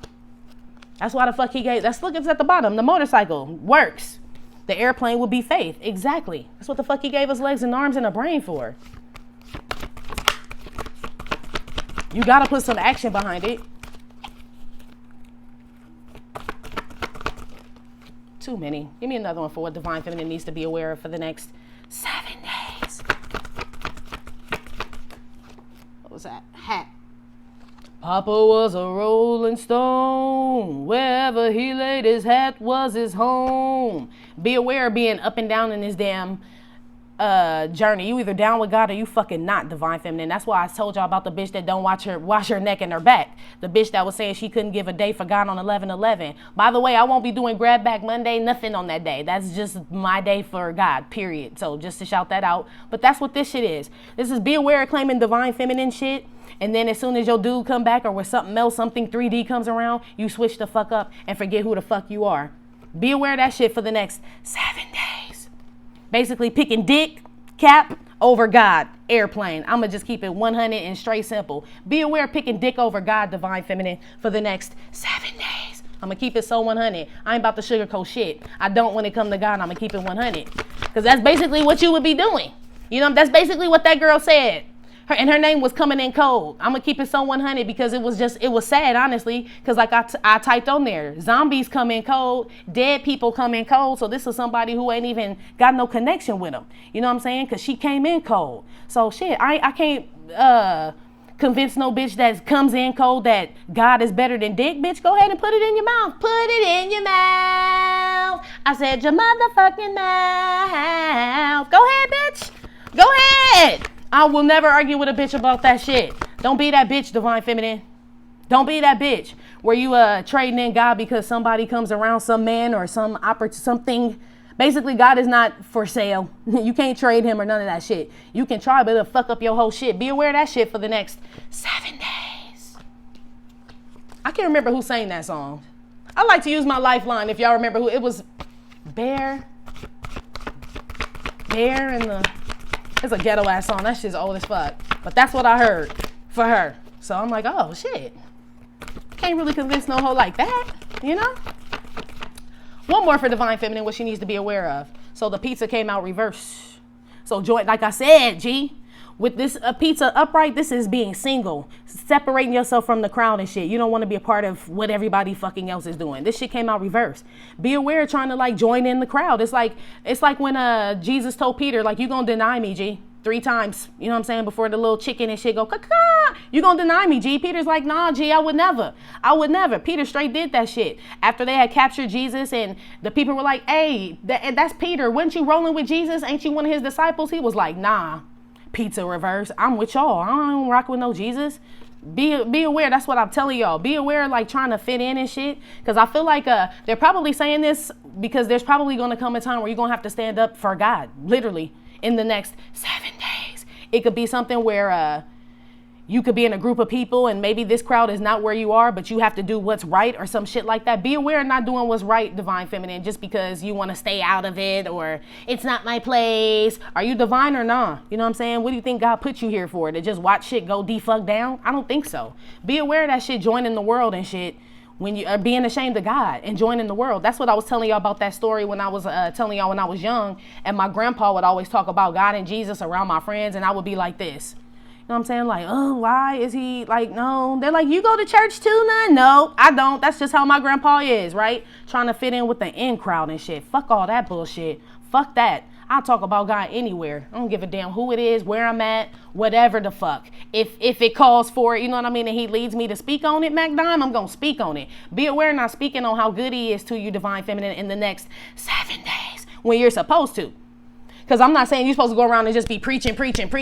That's why the fuck he gave, that's look, it's at the bottom, the motorcycle, works. The airplane would be faith, exactly. That's what the fuck he gave us legs and arms and a brain for. You gotta put some action behind it. Too many. Give me another one for what Divine Feminine needs to be aware of for the next 7 days. What was that? Hat. Papa was a rolling stone. Wherever he laid his hat was his home. Be aware of being up and down in this damn journey. You either down with God or you fucking not, Divine Feminine. That's why I told y'all about the bitch that don't wash her neck and her back. The bitch that was saying she couldn't give a day for God on 11/11. By the way, I won't be doing Grab Back Monday, nothing on that day. That's just my day for God, period. So just to shout that out. But that's what this shit is. This is be aware of claiming Divine Feminine shit. And then as soon as your dude come back or with something else, something 3D comes around, you switch the fuck up and forget who the fuck you are. Be aware of that shit for the next 7 days. Basically picking dick, cap over God, airplane. I'm going to just keep it 100 and straight simple. Be aware of picking dick over God, Divine Feminine, for the next 7 days. I'm going to keep it so 100. I ain't about to sugarcoat shit. I don't when it come to God. I'm going to keep it 100. Because that's basically what you would be doing. You know, that's basically what that girl said. Her name was coming in cold. I'm gonna keep it so 100 because it was sad, honestly, because like I typed on there, zombies come in cold, dead people come in cold. So this is somebody who ain't even got no connection with them. You know what I'm saying? Because she came in cold. So shit, I can't convince no bitch that comes in cold that God is better than dick. Bitch, go ahead and put it in your mouth. Put it in your mouth. I said your motherfucking mouth. Go ahead, bitch. Go ahead. I will never argue with a bitch about that shit. Don't be that bitch, Divine Feminine. Don't be that bitch where you trading in God because somebody comes around, some man or something. Basically, God is not for sale. You can't trade him or none of that shit. You can try, but it'll fuck up your whole shit. Be aware of that shit for the next 7 days. I can't remember who sang that song. I like to use my lifeline if y'all remember who. It was Bear and the... It's a ghetto ass song. That shit's old as fuck. But that's what I heard for her. So I'm like, oh shit. Can't really convince no hoe like that, you know? One more for Divine Feminine, what she needs to be aware of. So the pizza came out reverse. So joy, like I said, G, with this pizza upright, this is being single, separating yourself from the crowd and shit. You don't want to be a part of what everybody fucking else is doing. This shit came out reverse. Be aware of trying to like join in the crowd. It's like when Jesus told Peter, like, you gonna deny me, G, 3 times. You know what I'm saying? Before the little chicken and shit go, caw, you gonna deny me, G. Peter's like, nah, G, I would never. Peter straight did that shit. After they had captured Jesus and the people were like, hey, that's Peter. Wasn't you rolling with Jesus? Ain't you one of his disciples? He was like, nah. Pizza reverse. I'm with y'all. I don't rock with no Jesus. Be aware. That's what I'm telling y'all. Be aware, like trying to fit in and shit. Because I feel like they're probably saying this because there's probably going to come a time where you're going to have to stand up for God, literally, in the next 7 days. It could be something where you could be in a group of people and maybe this crowd is not where you are, but you have to do what's right or some shit like that. Be aware of not doing what's right, Divine Feminine, just because you want to stay out of it or it's not my place. Are you divine or not? You know what I'm saying? What do you think God put you here for? To just watch shit go de-fuck down? I don't think so. Be aware of that shit, joining the world and shit. When you are being ashamed of God and joining the world. That's what I was telling y'all about that story when I was telling y'all when I was young. And my grandpa would always talk about God and Jesus around my friends. And I would be like this. You know what I'm saying? Like, oh, why is he like, no. They're like, you go to church too, Nun? No, I don't. That's just how my grandpa is, right? Trying to fit in with the in crowd and shit. Fuck all that bullshit. Fuck that. I'll talk about God anywhere. I don't give a damn who it is, where I'm at, whatever the fuck. If it calls for it, you know what I mean, and he leads me to speak on it, Mac Dime, I'm going to speak on it. Be aware not speaking on how good he is to you, Divine Feminine, in the next 7 days when you're supposed to. Because I'm not saying you're supposed to go around and just be preaching.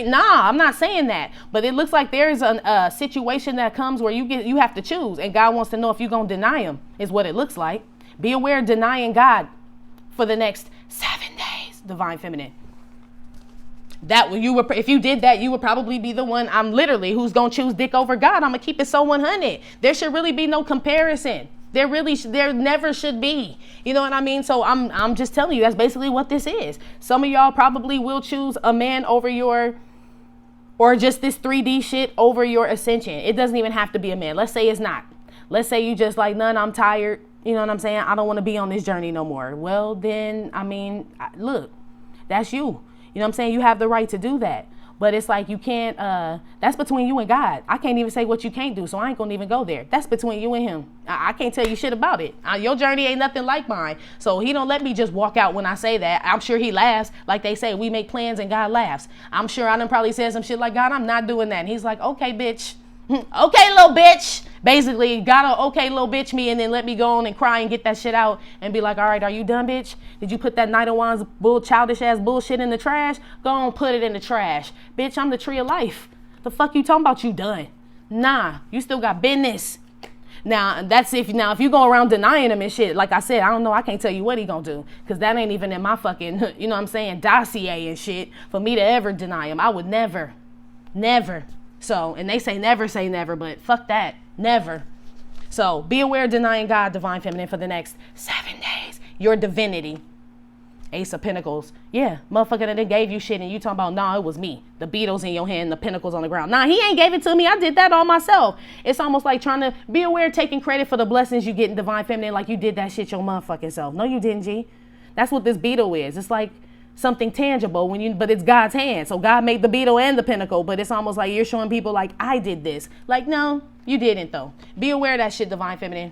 Nah, I'm not saying that. But it looks like there's a situation that comes where you have to choose. And God wants to know if you're going to deny him, is what it looks like. Be aware of denying God for the next 7 days, Divine Feminine. If you did that, you would probably be the one who's going to choose dick over God. I'm going to keep it so 100. There should really be no comparison. There never should be. You know what I mean? So I'm just telling you, that's basically what this is. Some of y'all probably will choose a man over or just this 3D shit over your ascension. It doesn't even have to be a man. Let's say it's not. Let's say you just like, none, I'm tired. You know what I'm saying? I don't want to be on this journey no more. Well, then, I mean, look, that's you. You know what I'm saying? You have the right to do that. But it's like you can't, that's between you and God. I can't even say what you can't do, so I ain't gonna even go there. That's between you and him. I can't tell you shit about it. Your journey ain't nothing like mine. So he don't let me just walk out when I say that. I'm sure he laughs. Like they say, we make plans and God laughs. I'm sure I done probably said some shit like, God, I'm not doing that. And he's like, okay, bitch. Okay, little bitch. Basically, gotta okay, little bitch me and then let me go on and cry and get that shit out and be like, all right, are you done, bitch? Did you put that Night of Wands childish ass bullshit in the trash? Go on, put it in the trash. Bitch, I'm the tree of life. The fuck you talking about you done? Nah, you still got business. Now, that's if you go around denying him and shit, like I said, I don't know, I can't tell you what he gonna do. Because that ain't even in my fucking, you know what I'm saying, dossier and shit for me to ever deny him. I would never. So, and they say never, but fuck that. Never. So, be aware of denying God, Divine Feminine, for the next 7 days. Your divinity. Ace of Pentacles. Yeah, motherfucker that gave you shit and you talking about, nah, it was me. The beetles in your hand, the pentacles on the ground. Nah, he ain't gave it to me. I did that all myself. It's almost like trying to be aware of taking credit for the blessings you get in Divine Feminine like you did that shit your motherfucking self. No, you didn't, G. That's what this beetle is. It's like something tangible but it's God's hand. So God made the beetle and the pinnacle, but it's almost like you're showing people like, I did this. Like, no, you didn't though. Be aware of that shit, Divine Feminine.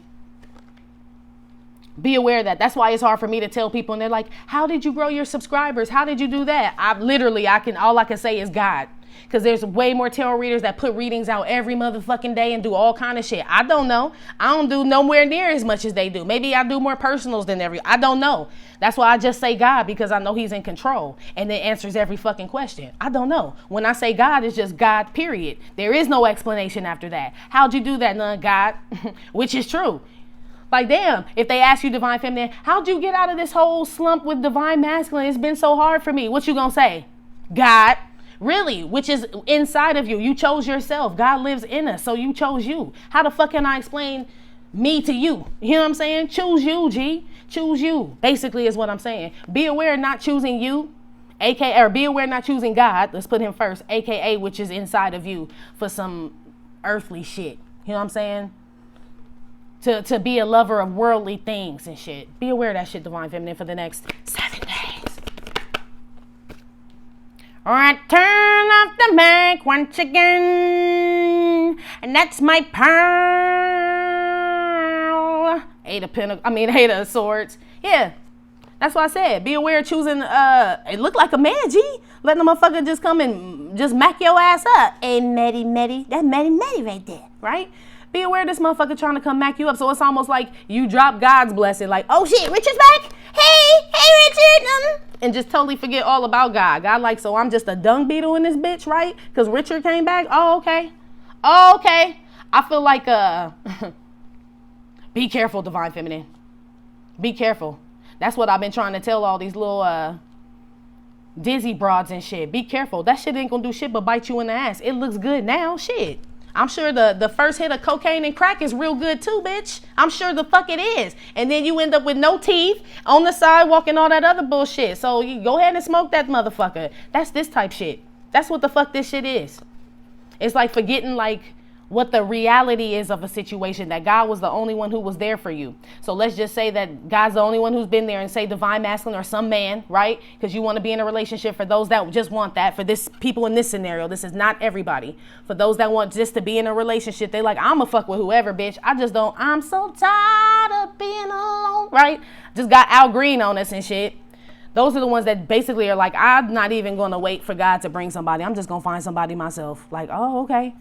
Be aware of that. That's why it's hard for me to tell people, and they're like, how did you grow your subscribers? How did you do that? All I can say is God. Because there's way more tarot readers that put readings out every motherfucking day and do all kind of shit. I don't know. I don't do nowhere near as much as they do. Maybe I do more personals than I don't know. That's why I just say God, because I know he's in control and it answers every fucking question. I don't know. When I say God, it's just God, period. There is no explanation after that. How'd you do that, Nun? God? Which is true. Like, damn, if they ask you, Divine Feminine, how'd you get out of this whole slump with Divine Masculine? It's been so hard for me. What you gonna say? God. Really, which is inside of you. You chose yourself. God lives in us, so you chose you. How the fuck can I explain me to you? You know what I'm saying? Choose you, G. Choose you, basically is what I'm saying. Be aware not choosing you, aka, or be aware not choosing God. Let's put him first, aka, which is inside of you for some earthly shit. You know what I'm saying? To be a lover of worldly things and shit. Be aware of that shit, Divine Feminine, for the next 7 days. Alright, turn off the mic once again. And that's my pearl. Eight of Swords. Yeah. That's what I said. Be aware of choosing, it looked like a man, G. Letting the motherfucker just come and just mack your ass up. Hey, Meddy. That's Meddy right there, right? Be aware of this motherfucker trying to come mack you up. So it's almost like you drop God's blessing. Like, oh shit, Richard's back? Hey Richard. And just totally forget all about God. God like, so I'm just a dung beetle in this bitch, right? Because Richard came back? Oh, okay. I feel like, be careful, Divine Feminine. Be careful. That's what I've been trying to tell all these little, dizzy broads and shit. Be careful. That shit ain't gonna do shit but bite you in the ass. It looks good now, shit. I'm sure the first hit of cocaine and crack is real good too, bitch. I'm sure the fuck it is. And then you end up with no teeth, on the sidewalk and all that other bullshit. So you go ahead and smoke that motherfucker. That's this type shit. That's what the fuck this shit is. It's like forgetting like what the reality is of a situation, that God was the only one who was there for you. So let's just say that God's the only one who's been there, and say Divine Masculine or some man, right? Because you want to be in a relationship. For those that just want that, for this people in this scenario, this is not everybody. For those that want just to be in a relationship, they like, I'ma fuck with whoever, bitch. I'm so tired of being alone, right? Just got Al Green on us and shit. Those are the ones that basically are like, I'm not even going to wait for God to bring somebody. I'm just going to find somebody myself. Like, oh, okay.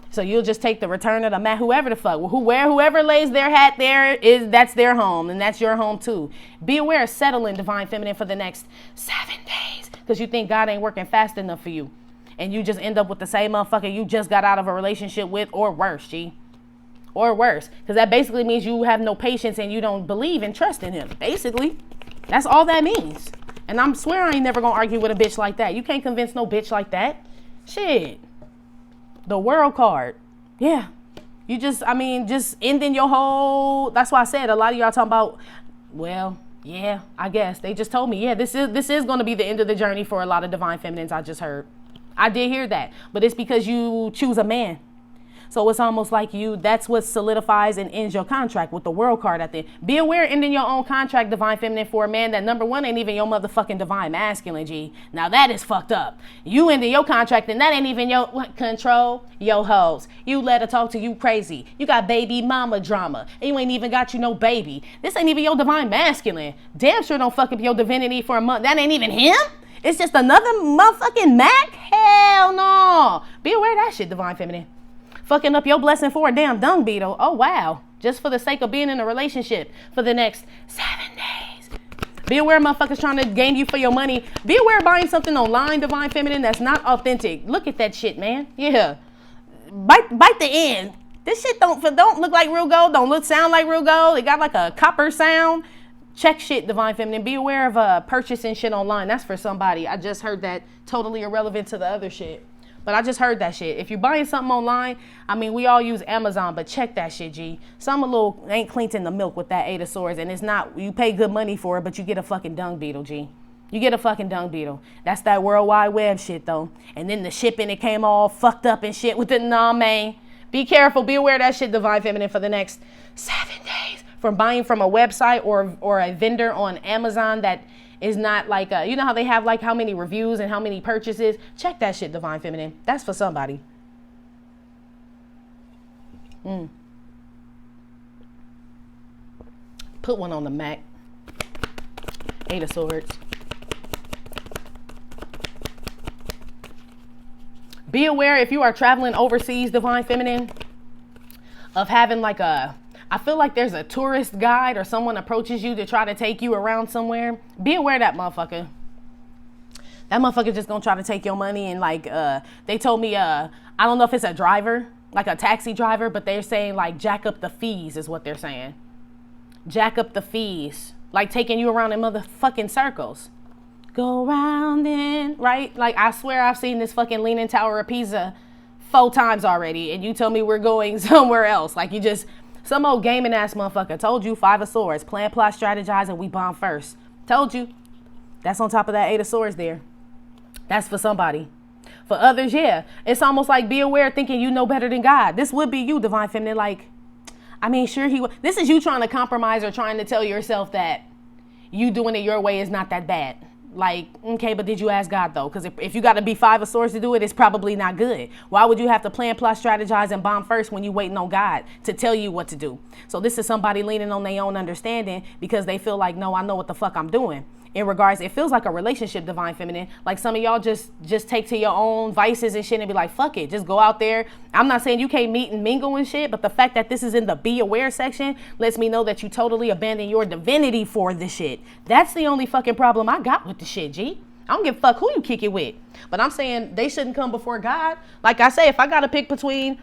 So you'll just take the return of the mat, whoever the fuck, whoever lays their hat there, that's their home, and that's your home too. Be aware of settling, Divine Feminine, for the next 7 days, because you think God ain't working fast enough for you, and you just end up with the same motherfucker you just got out of a relationship with, or worse, G. Or worse, because that basically means you have no patience and you don't believe and trust in him. Basically, that's all that means. And I swear I ain't never gonna argue with a bitch like that. You can't convince no bitch like that. Shit. The World card. Yeah. You just ending your whole, that's why I said a lot of y'all talking about, well, yeah, I guess. They just told me, yeah, this is going to be the end of the journey for a lot of Divine Feminines. I just heard. I did hear that. But it's because you choose a man. So it's almost like that's what solidifies and ends your contract with the World card at the end. Be aware ending your own contract, Divine Feminine, for a man that, number one, ain't even your motherfucking Divine Masculine, G. Now that is fucked up. You ended your contract and that ain't even your control your hoes. You let her talk to you crazy. You got baby mama drama. And you ain't even got no baby. This ain't even your Divine Masculine. Damn sure don't fuck up your divinity for a month. That ain't even him? It's just another motherfucking Mac? Hell no. Be aware of that shit, Divine Feminine. Fucking up your blessing for a damn dung beetle. Oh, wow. Just for the sake of being in a relationship for the next 7 days. Be aware motherfuckers trying to game you for your money. Be aware of buying something online, Divine Feminine, that's not authentic. Look at that shit, man. Yeah. Bite the end. This shit don't look like real gold. Don't sound like real gold. It got like a copper sound. Check shit, Divine Feminine. Be aware of purchasing shit online. That's for somebody. I just heard that, totally irrelevant to the other shit. But I just heard that shit. If you're buying something online, we all use Amazon, but check that shit, G. Some a little ain't cleaned in the milk with that 8 of Swords, and it's not, you pay good money for it, but you get a fucking dung beetle, G. You get a fucking dung beetle. That's that World Wide Web shit, though. And then the shipping, it came all fucked up and shit with the man. Be careful. Be aware of that shit, Divine Feminine, for the next 7 days. From buying from a website or a vendor on Amazon that is not like, you know how they have like how many reviews and how many purchases? Check that shit, Divine Feminine. That's for somebody. Put one on the Mac. Eight of Swords. Be aware if you are traveling overseas, Divine Feminine, of having like I feel like there's a tourist guide or someone approaches you to try to take you around somewhere. Be aware of that motherfucker. That motherfucker just gonna try to take your money and like, they told me, I don't know if it's a driver, like a taxi driver, but they're saying like jack up the fees is what they're saying. Jack up the fees. Like taking you around in motherfucking circles. Go round and, right? Like, I swear I've seen this fucking Leaning Tower of Pisa 4 times already, and you tell me we're going somewhere else. Like, you just, some old gaming ass motherfucker. Told you, 5 of Swords. Plan, plot, strategize, and we bomb first. Told you. That's on top of that 8 of Swords there. That's for somebody. For others, yeah. It's almost like be aware thinking you know better than God. This would be you, Divine Feminine. Like, I mean, sure he would. This is you trying to compromise or trying to tell yourself that you doing it your way is not that bad. Like, okay, but did you ask God though? Because if you got to be 5 of Swords to do it, it's probably not good. Why would you have to plan, plot, strategize, and bomb first when you waiting on God to tell you what to do? So this is somebody leaning on their own understanding because they feel like, no, I know what the fuck I'm doing. In regards, it feels like a relationship, Divine Feminine. Like some of y'all just take to your own vices and shit and be like, fuck it, just go out there. I'm not saying you can't meet and mingle and shit, but the fact that this is in the be aware section lets me know that you totally abandon your divinity for this shit. That's the only fucking problem I got with the shit, G. I don't give a fuck who you kick it with. But I'm saying they shouldn't come before God. Like I say, if I got to pick between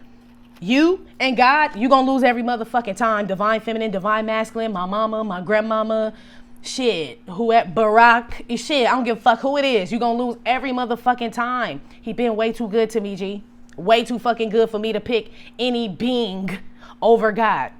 you and God, you gonna lose every motherfucking time. Divine Feminine, Divine Masculine, my mama, my grandmama, shit, who at Barack, shit, I don't give a fuck who it is. You gonna lose every motherfucking time. He been way too good to me, G. Way too fucking good for me to pick any being over God.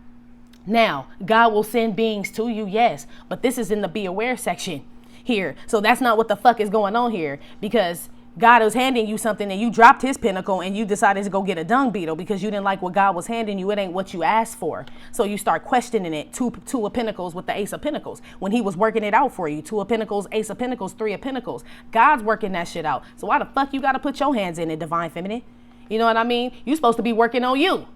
Now, God will send beings to you, yes, but this is in the be aware section here. So that's not what the fuck is going on here, because God was handing you something and you dropped his pinnacle and you decided to go get a dung beetle because you didn't like what God was handing you. It ain't what you asked for. So you start questioning it. Two of Pentacles with the Ace of Pentacles. When he was working it out for you. 2 of Pentacles, Ace of Pentacles, 3 of Pentacles. God's working that shit out. So why the fuck you got to put your hands in it, Divine Feminine? You know what I mean? You supposed to be working on you.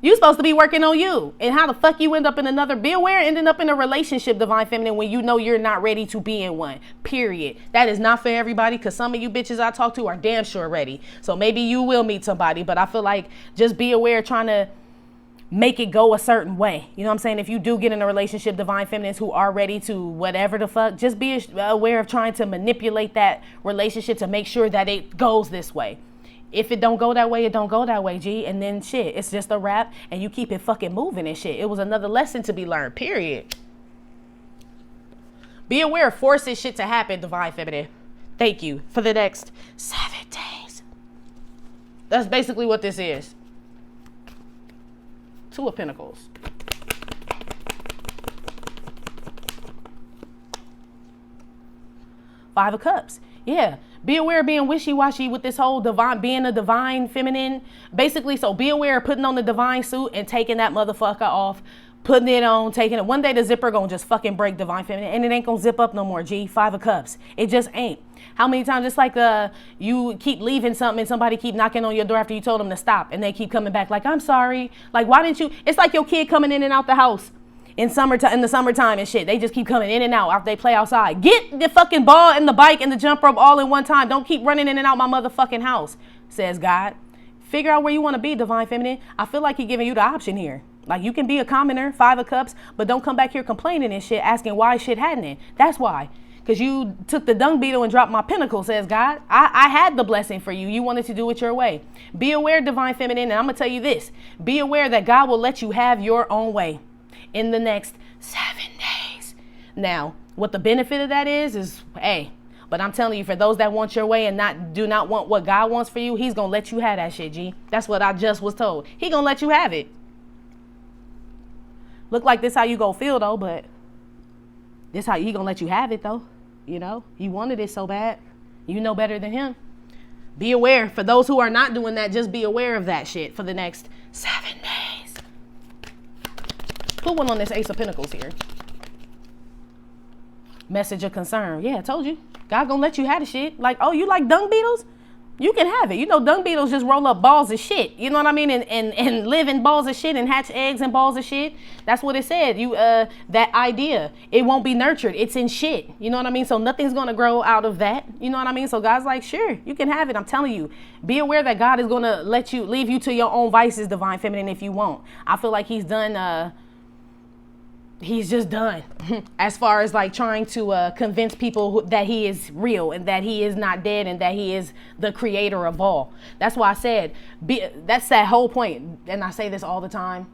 You supposed to be working on you. And how the fuck you end up in another, be aware, ending up in a relationship, Divine Feminine, when you know you're not ready to be in one. Period. That is not for everybody, because some of you bitches I talk to are damn sure ready. So maybe you will meet somebody, but I feel like just be aware trying to make it go a certain way. You know what I'm saying? If you do get in a relationship, Divine Feminines who are ready to whatever the fuck, just be aware of trying to manipulate that relationship to make sure that it goes this way. If it don't go that way, it don't go that way, G. And then shit, it's just a wrap and you keep it fucking moving and shit. It was another lesson to be learned, period. Be aware of forcing shit to happen, Divine Feminine. Thank you for the next 7 days. That's basically what this is. 2 of Pentacles. Five of Cups. Yeah. Be aware of being wishy-washy with this whole divine, being a Divine Feminine. Basically, so be aware of putting on the divine suit and taking that motherfucker off, putting it on, taking it. One day the zipper gonna just fucking break, Divine Feminine, and it ain't gonna zip up no more, G. 5 of Cups. It just ain't. How many times it's like you keep leaving something and somebody keep knocking on your door after you told them to stop and they keep coming back like, I'm sorry. Like, why didn't you? It's like your kid coming in and out the house. In the summertime and shit. They just keep coming in and out after they play outside. Get the fucking ball and the bike and the jump rope all in one time. Don't keep running in and out my motherfucking house, says God. Figure out where you want to be, Divine Feminine. I feel like he's giving you the option here. Like, you can be a commoner, 5 of Cups, but don't come back here complaining and shit, asking why shit hadn't. That's why. Because you took the dung beetle and dropped my pinnacle, says God. I had the blessing for you. You wanted to do it your way. Be aware, Divine Feminine, and I'm going to tell you this. Be aware that God will let you have your own way in the next 7 days. Now, what the benefit of that is, hey, but I'm telling you, for those that want your way and do not want what God wants for you, he's going to let you have that shit, G. That's what I just was told. He going to let you have it. Look like this how you go feel, though, but this how he going to let you have it, though. You know, you wanted it so bad. You know better than him. Be aware. For those who are not doing that, just be aware of that shit for the next 7 days. Put one on this Ace of Pentacles here. Message of concern. Yeah, I told you. God gonna let you have the shit. Like, oh, you like dung beetles? You can have it. You know, dung beetles just roll up balls of shit. You know what I mean? And live in balls of shit and hatch eggs and balls of shit. That's what it said. That idea, it won't be nurtured. It's in shit. You know what I mean? So nothing's going to grow out of that. You know what I mean? So God's like, sure, you can have it. I'm telling you, be aware that God is going to leave you to your own vices, divine feminine, if you won't. I feel like he's done, he's just done as far as like trying to convince people that he is real and that he is not dead and that he is the creator of all. That's why I said, that's that whole point. And I say this all the time.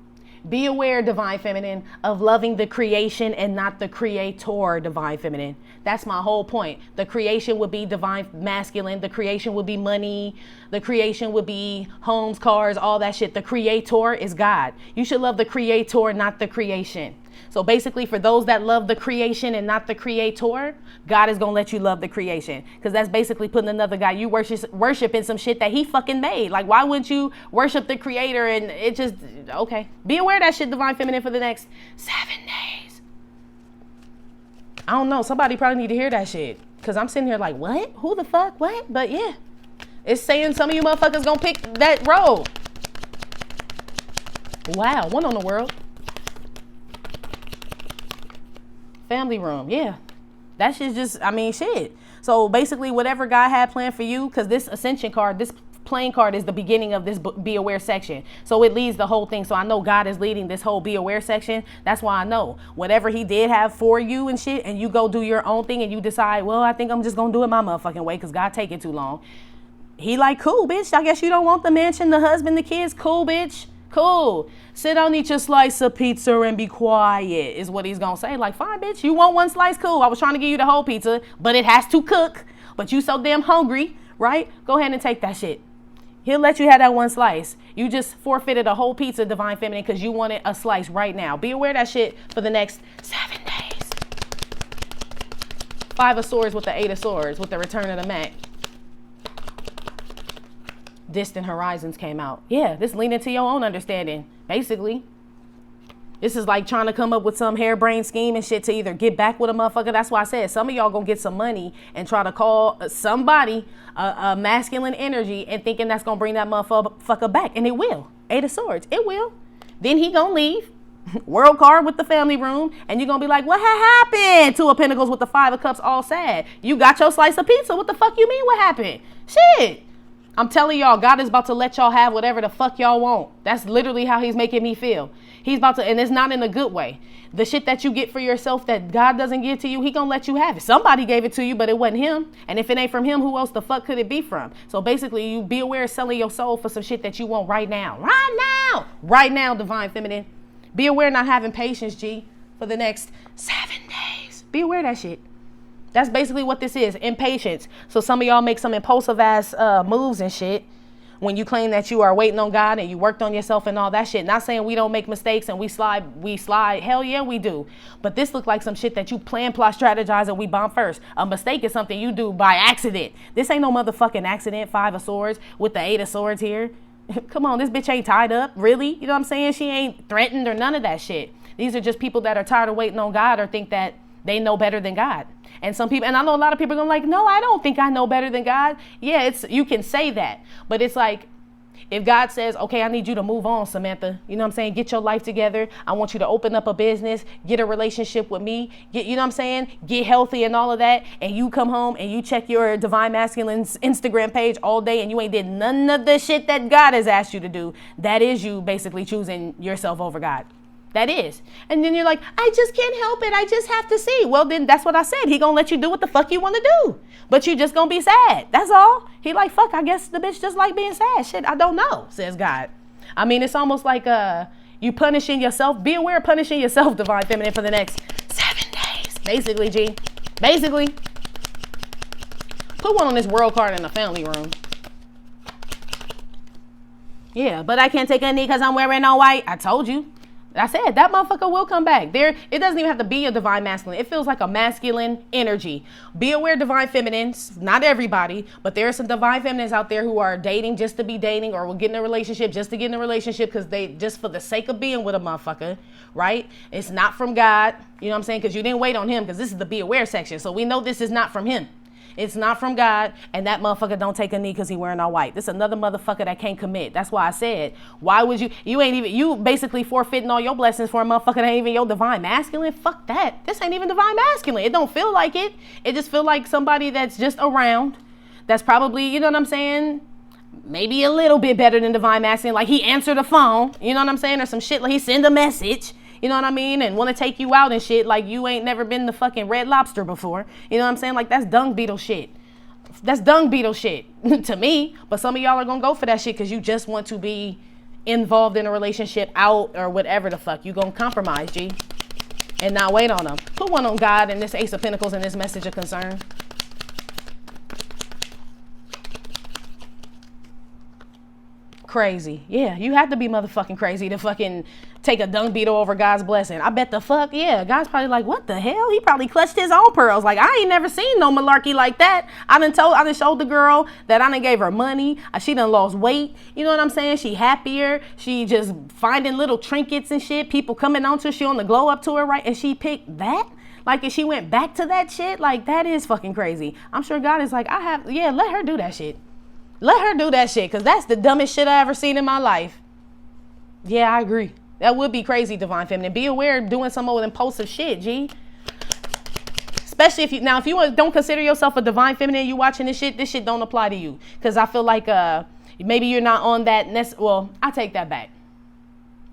Be aware, divine feminine, of loving the creation and not the creator, divine feminine. That's my whole point. The creation would be divine masculine. The creation would be money. The creation would be homes, cars, all that shit. The creator is God. You should love the creator, not the creation. So basically, for those that love the creation and not the creator, God is going to let you love the creation. Because that's basically putting another guy, you worshiping some shit that he fucking made. Like, why wouldn't you worship the creator? And it just, okay. Be aware of that shit, divine feminine, for the next 7 days. I don't know. Somebody probably need to hear that shit. Because I'm sitting here like, what? Who the fuck? What? But yeah. It's saying some of you motherfuckers going to pick that road. Wow. What on the world? Family room, yeah. That shit's just, I mean, shit. So basically, whatever God had planned for you, because this ascension card, this playing card is the beginning of this be aware section. So it leads the whole thing. So I know God is leading this whole be aware section. That's why I know whatever he did have for you and shit, and you go do your own thing and you decide, well, I think I'm just going to do it my motherfucking way because God taking too long. He like, cool, bitch. I guess you don't want the mansion, the husband, the kids. Cool, bitch. Cool. Sit down, eat your slice of pizza and be quiet is what he's gonna say. Like, fine, bitch, you want one slice? Cool. I was trying to give you the whole pizza, but it has to cook. But you so damn hungry, right? Go ahead and take that shit. He'll let you have that one slice. You just forfeited a whole pizza, divine feminine, because you wanted a slice right now. Be aware of that shit for the next 7 days. 5 of Swords with the 8 of Swords with the return of the Mac. Distant Horizons came out. Yeah, this lean into your own understanding, basically. This is like trying to come up with some harebrained scheme and shit to either get back with a motherfucker. That's why I said some of y'all gonna get some money and try to call somebody a masculine energy and thinking that's gonna bring that motherfucker back. And it will. 8 of Swords. It will. Then he gonna leave. World card with the family room. And you're gonna be like, what happened? 2 of Pentacles with the 5 of Cups all sad. You got your slice of pizza. What the fuck you mean what happened? Shit. I'm telling y'all, God is about to let y'all have whatever the fuck y'all want. That's literally how he's making me feel. He's about to, and it's not in a good way. The shit that you get for yourself that God doesn't give to you, he gonna let you have it. Somebody gave it to you, but it wasn't him. And if it ain't from him, who else the fuck could it be from? So basically, you be aware of selling your soul for some shit that you want right now. Right now. Right now, divine feminine. Be aware of not having patience, G, for the next 7 days. Be aware of that shit. That's basically what this is, impatience. So some of y'all make some impulsive ass moves and shit when you claim that you are waiting on God and you worked on yourself and all that shit. Not saying we don't make mistakes and we slide. Hell yeah, we do. But this look like some shit that you plan, plot, strategize, and we bomb first. A mistake is something you do by accident. This ain't no motherfucking accident. 5 of Swords with the 8 of Swords here. Come on, this bitch ain't tied up, really? You know what I'm saying? She ain't threatened or none of that shit. These are just people that are tired of waiting on God or think that they know better than God. And some people, and I know a lot of people are going like, no, I don't think I know better than God. Yeah, you can say that. But it's like, if God says, okay, I need you to move on, Samantha, you know what I'm saying? Get your life together. I want you to open up a business, get a relationship with me, you know what I'm saying? Get healthy and all of that. And you come home and you check your Divine Masculine's Instagram page all day and you ain't did none of the shit that God has asked you to do. That is you basically choosing yourself over God. That is. And then you're like, I just can't help it. I just have to see. Well, then that's what I said. He gonna let you do what the fuck you want to do. But you just gonna be sad. That's all. He like, fuck, I guess the bitch just like being sad. Shit, I don't know, says God. I mean, it's almost like you punishing yourself. Be aware of punishing yourself, Divine Feminine, for the next 7 days. Basically, G. Basically. Put one on this world card in the family room. Yeah, but I can't take a knee because I'm wearing all white. I told you. I said that motherfucker will come back. It doesn't even have to be a divine masculine. It feels like a masculine energy. Be aware, divine feminines, not everybody, but there are some divine feminines out there who are dating just to be dating, or will get in a relationship just to get in a relationship because they just for the sake of being with a motherfucker, right? It's not from God. You know what I'm saying? Because you didn't wait on him, because this is the be aware section. So we know this is not from him. It's not from God, and that motherfucker don't take a knee because he wearing all white. This is another motherfucker that can't commit. That's why I said, why would you basically forfeiting all your blessings for a motherfucker that ain't even your divine masculine? Fuck that. This ain't even divine masculine. It don't feel like it. It just feel like somebody that's just around. That's probably, you know what I'm saying? Maybe a little bit better than divine masculine. Like he answered the phone, you know what I'm saying? Or some shit like he send a message. You know what I mean? And want to take you out and shit like you ain't never been to fucking Red Lobster before. You know what I'm saying? Like that's dung beetle shit. That's dung beetle shit to me. But some of y'all are going to go for that shit because you just want to be involved in a relationship out or whatever the fuck. You going to compromise, G. And not wait on them. Put one on God and this Ace of Pentacles and this message of concern. Crazy. Yeah, you have to be motherfucking crazy to fucking take a dung beetle over God's blessing. I bet the fuck, yeah. God's probably like, what the hell? He probably clutched his own pearls. Like, I ain't never seen no malarkey like that. I done showed the girl that I done gave her money. She done lost weight. You know what I'm saying? She happier. She just finding little trinkets and shit. People coming on to her. She on the glow up to her, right? And she picked that. Like, if she went back to that shit, like, that is fucking crazy. I'm sure God is like, let her do that shit. Let her do that shit, because that's the dumbest shit I ever seen in my life. Yeah, I agree. That would be crazy, divine feminine. Be aware of doing some old impulsive shit, G. Especially if you don't consider yourself a divine feminine, you watching this shit don't apply to you. Because I feel like maybe you're not on that. Well, I take that back.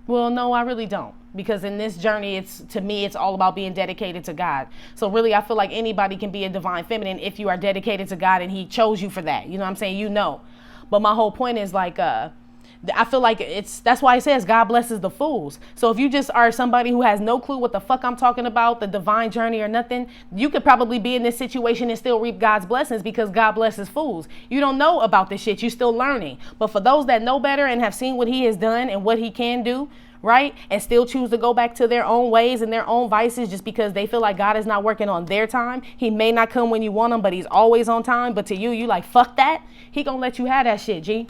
Well, no, I really don't. Because in this journey, to me, it's all about being dedicated to God. So really, I feel like anybody can be a divine feminine if you are dedicated to God and he chose you for that. You know what I'm saying? You know. But my whole point is like, I feel like that's why it says God blesses the fools. So if you just are somebody who has no clue what the fuck I'm talking about, the divine journey or nothing, you could probably be in this situation and still reap God's blessings because God blesses fools. You don't know about this shit. You're still learning. But for those that know better and have seen what he has done and what he can do, right, and still choose to go back to their own ways and their own vices just because they feel like God is not working on their time. He may not come when you want him, but he's always on time. But to you like, fuck that. He gonna let you have that shit, G.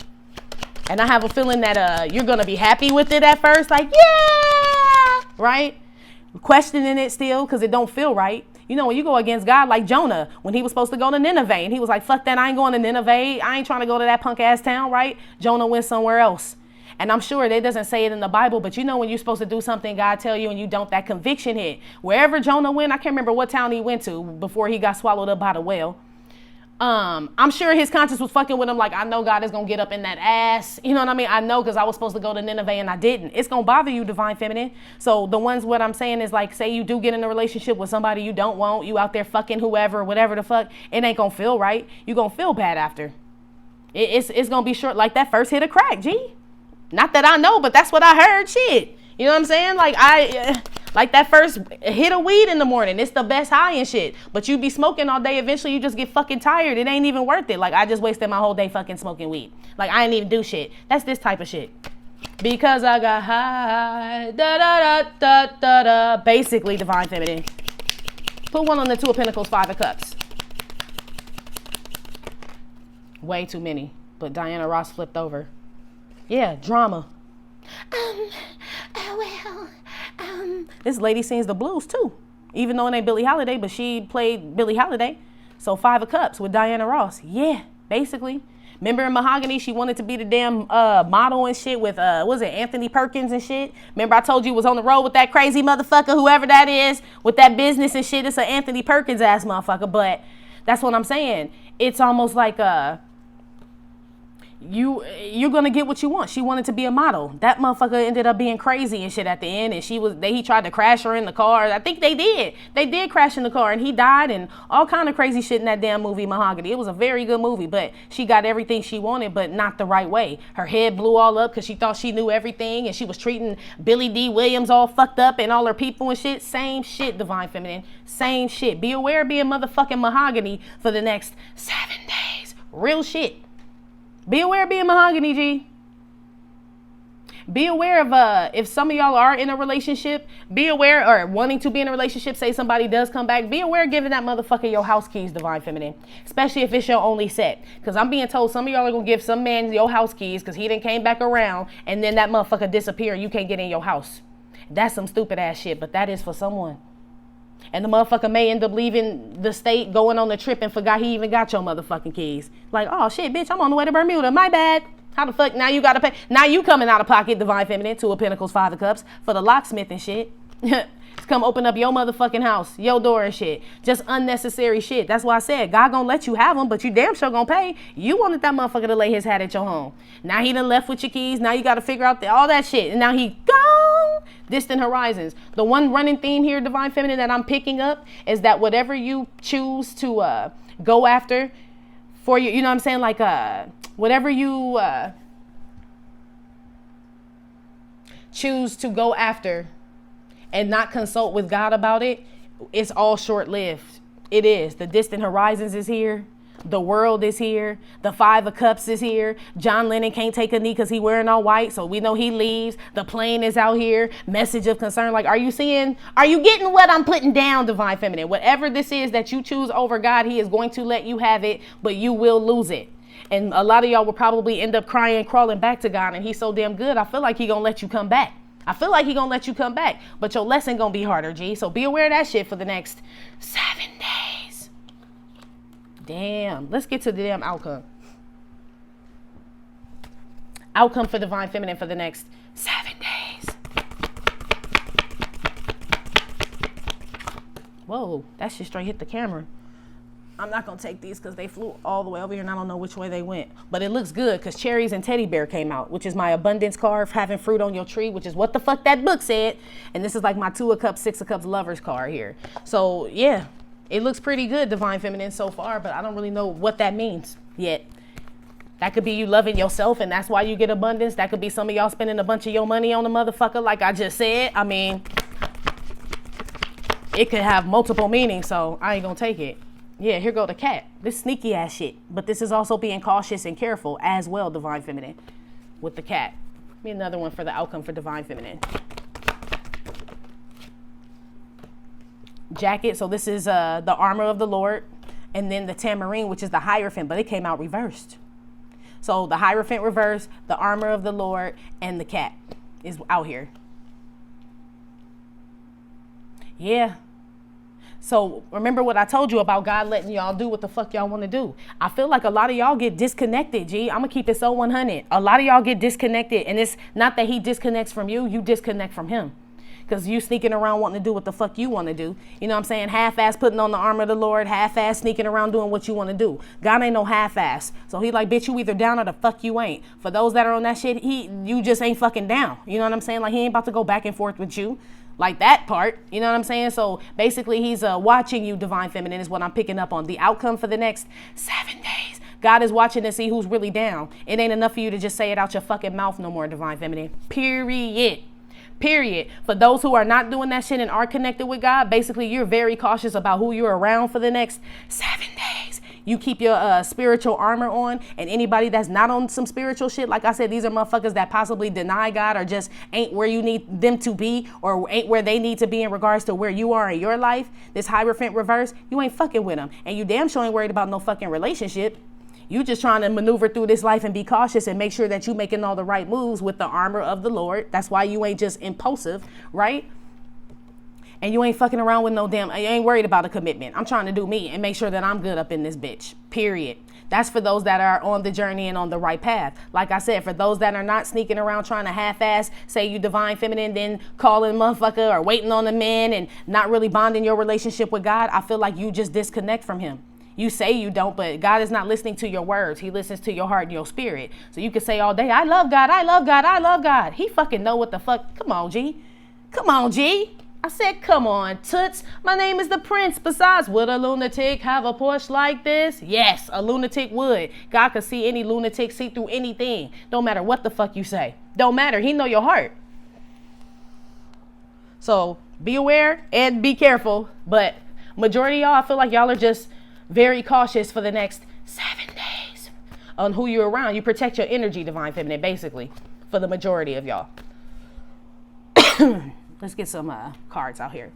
And I have a feeling that you're gonna be happy with it at first, like, yeah, right? Questioning it still because it don't feel right. You know, when you go against God, like Jonah, when he was supposed to go to Nineveh, and he was like, fuck that, I ain't going to Nineveh. I ain't trying to go to that punk ass town, right? Jonah went somewhere else. And I'm sure it doesn't say it in the Bible, but you know when you're supposed to do something, God tell you and you don't, that conviction hit. Wherever Jonah went, I can't remember what town he went to before he got swallowed up by the whale. I'm sure his conscience was fucking with him like, I know God is going to get up in that ass. You know what I mean? I know because I was supposed to go to Nineveh and I didn't. It's going to bother you, divine feminine. So the ones, what I'm saying is like, say you do get in a relationship with somebody you don't want, you out there fucking whoever, whatever the fuck, it ain't going to feel right. You're going to feel bad after. It's going to be short like that first hit of crack, G. Not that I know, but that's what I heard. Shit. You know what I'm saying? Like like that first hit of weed in the morning. It's the best high and shit. But you be smoking all day. Eventually you just get fucking tired. It ain't even worth it. Like I just wasted my whole day fucking smoking weed. Like I ain't even do shit. That's this type of shit. Because I got high. Da da da da da da. Basically divine feminine. Put one on the Two of Pentacles, Five of Cups. Way too many. But Diana Ross flipped over. Yeah, drama. This lady sings the blues too. Even though it ain't Billie Holiday, but she played Billie Holiday. So Five of Cups with Diana Ross. Yeah, basically. Remember in Mahogany, she wanted to be the damn model and shit with, Anthony Perkins and shit? Remember I told you was on the road with that crazy motherfucker, whoever that is, with that business and shit. It's an Anthony Perkins ass motherfucker. But that's what I'm saying. It's almost like you're gonna get what you want. She wanted to be a model. That motherfucker ended up being crazy and shit at the end, and he tried to crash her in the car. I think they did crash in the car, and he died, and all kind of crazy shit in that damn movie Mahogany. It was a very good movie, but she got everything she wanted, but not the right way. Her head blew all up because she thought she knew everything, and she was treating Billy D. Williams all fucked up and all her people and shit. Same shit, divine feminine. Same shit. Be aware of being motherfucking Mahogany for the next 7 days. Real shit. Be aware of being Mahogany, G. Be aware of if some of y'all are in a relationship, be aware, or wanting to be in a relationship, say somebody does come back, be aware of giving that motherfucker your house keys, divine feminine, especially if it's your only set. Because I'm being told some of y'all are gonna give some man your house keys because he didn't came back around, and then that motherfucker disappear and you can't get in your house. That's some stupid ass shit, but that is for someone. And the motherfucker may end up leaving the state, going on the trip, and forgot he even got your motherfucking keys. Like, oh shit, bitch, I'm on the way to Bermuda, my bad. How the fuck, now you gotta pay, now you coming out of pocket, divine feminine, 2 of Pentacles, 5 of Cups, for the locksmith and shit. Come open up your motherfucking house, your door and shit. Just unnecessary shit. That's why I said, God gonna let you have them, but you damn sure gonna pay. You wanted that motherfucker to lay his hat at your home. Now he done left with your keys, now you gotta figure out all that shit, and now he gone. Distant horizons. The one running theme here, divine feminine, that I'm picking up is that whatever you choose to go after for you know what I'm saying, like whatever you choose to go after and not consult with God about it, it's all short-lived. It is. The distant horizons is here. The world is here. The 5 of Cups is here. John Lennon can't take a knee because he wearing all white, so we know he leaves. The plane is out here. Message of concern. Like, are you getting what I'm putting down, divine feminine? Whatever this is that you choose over God, he is going to let you have it, but you will lose it. And a lot of y'all will probably end up crying, crawling back to God, and he's so damn good, I feel like he gonna let you come back. But your lesson gonna be harder, G. So be aware of that shit for the next 7 days. Damn. Let's get to the damn outcome. Outcome for divine feminine for the next 7 days. Whoa, that shit straight hit the camera. I'm not going to take these because they flew all the way over here and I don't know which way they went. But it looks good because cherries and teddy bear came out, which is my abundance card, having fruit on your tree, which is what the fuck that book said. And this is like my 2 of Cups, 6 of Cups lovers card here. So, yeah, it looks pretty good, divine feminine, so far, but I don't really know what that means yet. That could be you loving yourself and that's why you get abundance. That could be some of y'all spending a bunch of your money on a motherfucker like I just said. I mean, it could have multiple meanings, so I ain't going to take it. Yeah, here go the cat. This sneaky ass shit. But this is also being cautious and careful as well, divine feminine, with the cat. Give me another one for the outcome for divine feminine. Jacket. So this is the armor of the Lord. And then the tambourine, which is the Hierophant, but it came out reversed. So the Hierophant reversed, the armor of the Lord, and the cat is out here. Yeah. So remember what I told you about God letting y'all do what the fuck y'all want to do. I feel like a lot of y'all get disconnected, G. I'm going to keep it so 100. A lot of y'all get disconnected. And it's not that he disconnects from you. You disconnect from him. Because you sneaking around wanting to do what the fuck you want to do. You know what I'm saying? Half-ass putting on the armor of the Lord. Half-ass sneaking around doing what you want to do. God ain't no half-ass. So he like, bitch, you either down or the fuck you ain't. For those that are on that shit, you just ain't fucking down. You know what I'm saying? Like he ain't about to go back and forth with you. Like that part, you know what I'm saying? So basically he's watching you, divine feminine, is what I'm picking up on. The outcome for the next 7 days. God is watching to see who's really down. It ain't enough for you to just say it out your fucking mouth no more, divine feminine. Period. For those who are not doing that shit and are connected with God, basically you're very cautious about who you're around for the next 7 days. You keep your spiritual armor on, and anybody that's not on some spiritual shit, like I said, these are motherfuckers that possibly deny God or just ain't where you need them to be or ain't where they need to be in regards to where you are in your life. This Hierophant reverse, you ain't fucking with them. And you damn sure ain't worried about no fucking relationship. You just trying to maneuver through this life and be cautious and make sure that you making all the right moves with the armor of the Lord. That's why you ain't just impulsive, right? And you ain't fucking around with no damn, you ain't worried about a commitment. I'm trying to do me and make sure that I'm good up in this bitch, period. That's for those that are on the journey and on the right path. Like I said, for those that are not sneaking around trying to half-ass, say you divine feminine, then calling motherfucker or waiting on the man and not really bonding your relationship with God, I feel like you just disconnect from him. You say you don't, but God is not listening to your words. He listens to your heart and your spirit. So you can say all day, I love God, I love God, I love God. He fucking know what the fuck. Come on, G. Come on, G. I said, come on, toots. My name is the Prince. Besides, would a lunatic have a Porsche like this? Yes, a lunatic would. God could see any lunatic, see through anything. Don't matter what the fuck you say. Don't matter. He know your heart. So be aware and be careful. But majority of y'all, I feel like y'all are just very cautious for the next 7 days on who you're around. You protect your energy, divine feminine, basically, for the majority of y'all. Let's get some cards out here.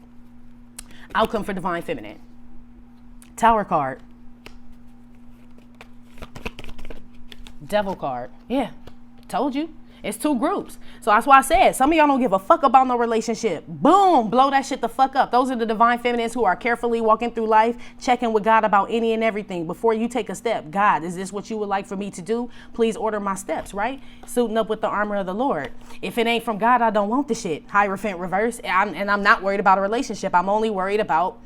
Outcome for Divine Feminine. Tower card. Devil card. Yeah, told you. It's two groups. So that's why I said some of y'all don't give a fuck about no relationship. Boom, blow that shit the fuck up. Those are the divine feminines who are carefully walking through life, checking with God about any and everything before you take a step. God, is this what you would like for me to do? Please order my steps, right? Suiting up with the armor of the Lord. If it ain't from God, I don't want the shit. Hierophant reverse. And I'm not worried about a relationship. I'm only worried about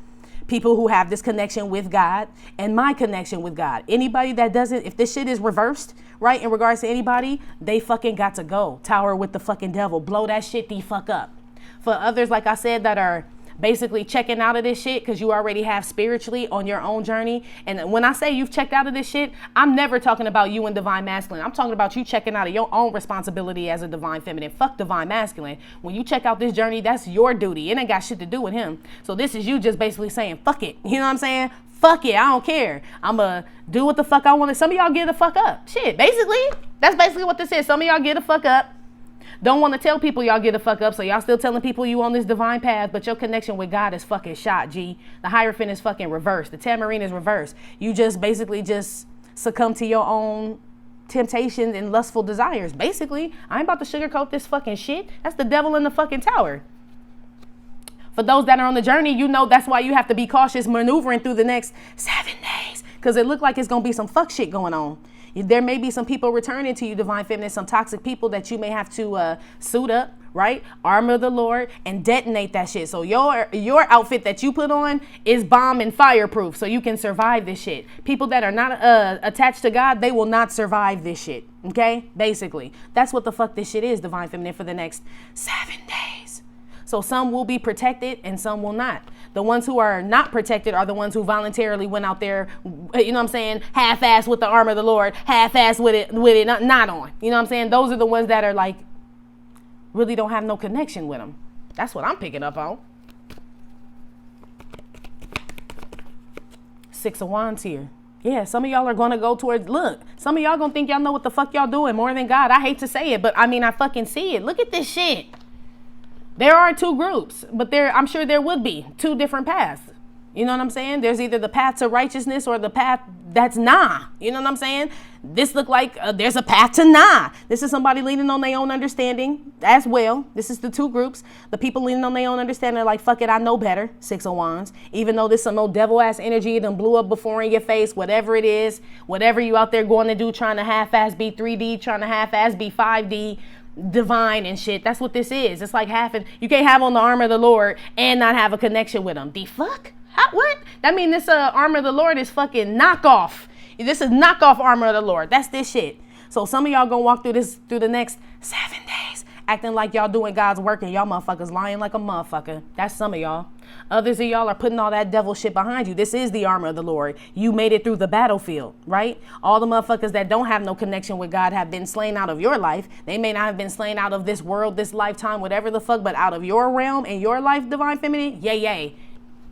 people who have this connection with God and my connection with God. Anybody that doesn't, if this shit is reversed, right, in regards to anybody, they fucking got to go. Tower with the fucking devil. Blow that shit the fuck up. For others, like I said, that are basically checking out of this shit because you already have spiritually on your own journey. And when I say you've checked out of this shit, I'm never talking about you and divine masculine. I'm talking about you checking out of your own responsibility as a divine feminine. Fuck divine masculine. When you check out this journey, that's your duty. It ain't got shit to do with him. So this is you just basically saying, fuck it. You know what I'm saying? Fuck it. I don't care. I'm going to do what the fuck I want to. Some of y'all get the fuck up. Shit, basically, that's basically what this is. Some of y'all get the fuck up. Don't want to tell people y'all get the fuck up, so y'all still telling people you on this divine path, but your connection with God is fucking shot, G. The Hierophant is fucking reversed. The Tamarine is reversed. You just basically just succumb to your own temptations and lustful desires. Basically, I ain't about to sugarcoat this fucking shit. That's the devil in the fucking tower. For those that are on the journey, you know that's why you have to be cautious maneuvering through the next 7 days, because it look like it's going to be some fuck shit going on. There may be some people returning to you, divine feminine, some toxic people that you may have to suit up, right? Armor of the Lord and detonate that shit. So your outfit that you put on is bomb and fireproof, so you can survive this shit. People that are not attached to God, they will not survive this shit. Okay, basically, that's what the fuck this shit is, divine feminine, for the next 7 days. So some will be protected and some will not. The ones who are not protected are the ones who voluntarily went out there, you know what I'm saying, half-assed with the armor of the Lord, half-assed with it not on. You know what I'm saying? Those are the ones that are like, really don't have no connection with them. That's what I'm picking up on. 6 of Wands here. Yeah, some of y'all are going to go towards, look, some of y'all going to think y'all know what the fuck y'all doing more than God. I hate to say it, but I mean, I fucking see it. Look at this shit. There are two groups, but I'm sure there would be two different paths. You know what I'm saying? There's either the path to righteousness or the path that's nah. You know what I'm saying? This look like there's a path to nah. This is somebody leaning on their own understanding as well. This is the two groups. The people leaning on their own understanding are like, fuck it, I know better. 6 of Wands. Even though this some old devil ass energy that blew up before in your face, whatever it is, whatever you out there going to do, trying to half-ass be 3D, trying to half-ass be 5D, divine and shit. That's what this is. It's like you can't have on the armor of the Lord and not have a connection with him. The fuck? What? That mean this armor of the Lord is fucking knockoff. This is knockoff armor of the Lord. That's this shit. So some of y'all gonna walk through the next 7 days acting like y'all doing God's work and y'all motherfuckers lying like a motherfucker. That's some of y'all. Others of y'all are putting all that devil shit behind you. This is the armor of the Lord. You made it through the battlefield, right? All the motherfuckers that don't have no connection with God have been slain out of your life. They may not have been slain out of this world, this lifetime, whatever the fuck, but out of your realm and your life, divine feminine, yay, yay.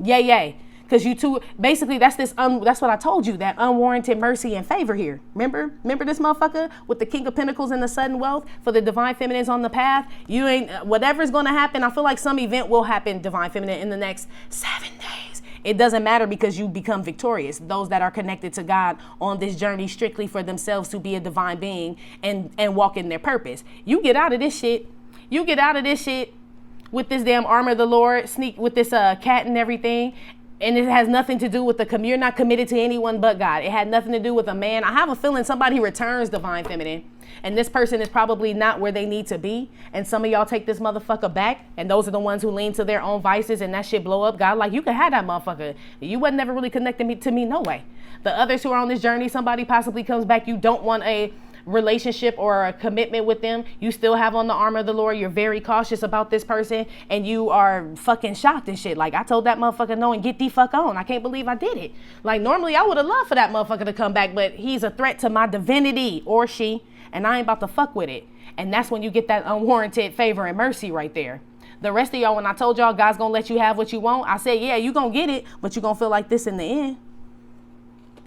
Yay, yay. Because you two, basically, that's what I told you, that unwarranted mercy and favor here. Remember this motherfucker with the King of Pentacles and the sudden wealth for the divine feminines on the path? You ain't, whatever's going to happen, I feel like some event will happen, divine feminine, in the next 7 days. It doesn't matter because you become victorious. Those that are connected to God on this journey strictly for themselves to be a divine being and walk in their purpose. You get out of this shit. You get out of this shit with this damn armor of the Lord, sneak with this cat and everything. And it has nothing to do with you're not committed to anyone but God. It had nothing to do with a man. I have a feeling somebody returns, divine feminine, and this person is probably not where they need to be. And some of y'all take this motherfucker back, and those are the ones who lean to their own vices, and that shit blow up. God, like, you can have that motherfucker. You wasn't never really connected to me, no way. The others who are on this journey, somebody possibly comes back. You don't want a relationship or a commitment with them. You still have on the armor of the Lord. You're very cautious about this person, and you are fucking shocked and shit. Like, I told that motherfucker no and get the fuck on. I can't believe I did it. Like, normally I would have loved for that motherfucker to come back, but he's a threat to my divinity, or she, and I ain't about to fuck with it. And that's when you get that unwarranted favor and mercy right there. The rest of y'all, when I told y'all God's gonna let you have what you want, I said, yeah, you gonna get it, but you gonna feel like this in the end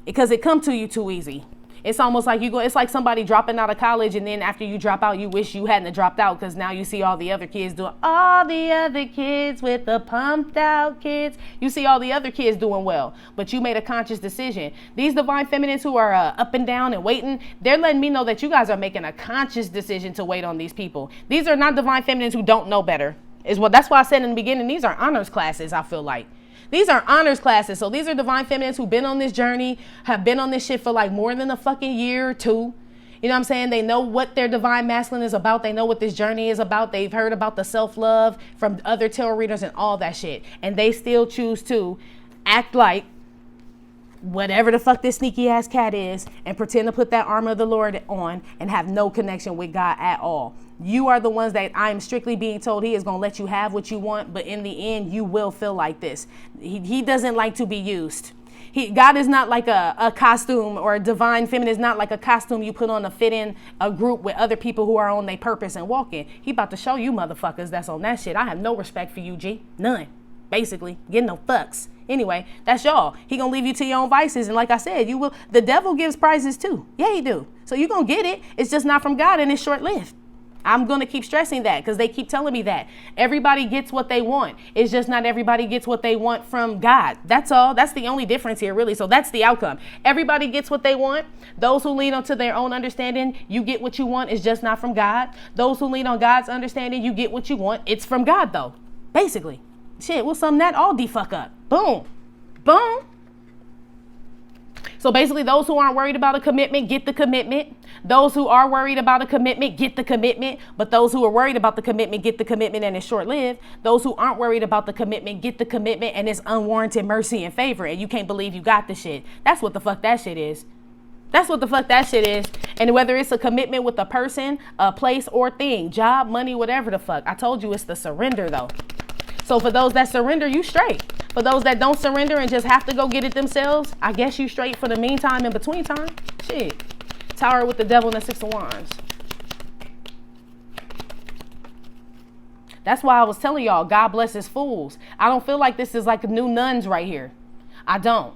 because it come to you too easy. It's almost like it's like somebody dropping out of college, and then after you drop out, you wish you hadn't dropped out, because now you see all the other kids doing, all the other kids with the pumped out kids. You see all the other kids doing well, but you made a conscious decision. These divine feminines who are up and down and waiting, they're letting me know that you guys are making a conscious decision to wait on these people. These are not divine feminines who don't know better. That's why I said in the beginning, these are honors classes, I feel like. These are honors classes. So these are divine feminines who've been on this journey, have been on this shit for like more than a fucking year or two. You know what I'm saying? They know what their divine masculine is about. They know what this journey is about. They've heard about the self-love from other tarot readers and all that shit. And they still choose to act like whatever the fuck this sneaky ass cat is and pretend to put that armor of the Lord on and have no connection with God at all. You are the ones that I'm strictly being told he is going to let you have what you want, but in the end, you will feel like this. He doesn't like to be used. God is not like a costume, or a divine feminine is not like a costume you put on to fit in a group with other people who are on their purpose and walking. He about to show you motherfuckers that's on that shit. I have no respect for you, G. None. Basically, get no fucks. Anyway, that's y'all. He gonna leave you to your own vices. And like I said, you will. The devil gives prizes too. Yeah, he do. So you gonna get it. It's just not from God, and it's short-lived. I'm going to keep stressing that because they keep telling me that. Everybody gets what they want. It's just not everybody gets what they want from God. That's all. That's the only difference here, really. So that's the outcome. Everybody gets what they want. Those who lean onto their own understanding, you get what you want. It's just not from God. Those who lean on God's understanding, you get what you want. It's from God, though. Basically. Shit, we'll sum that all the fuck up. Boom. Boom. So basically, those who aren't worried about a commitment, get the commitment. Those who are worried about a commitment, get the commitment. But those who are worried about the commitment, get the commitment, and it's short-lived. Those who aren't worried about the commitment, get the commitment, and it's unwarranted mercy and favor. And you can't believe you got the shit. That's what the fuck that shit is. That's what the fuck that shit is. And whether it's a commitment with a person, a place, or thing, job, money, whatever the fuck. I told you it's the surrender, though. So for those that surrender, you straight. For those that don't surrender and just have to go get it themselves, I guess you straight for the meantime, in between time. Shit. Tower with the devil and the 6 of wands. That's why I was telling y'all, God blesses fools. I don't feel like this is like new nuns right here. I don't.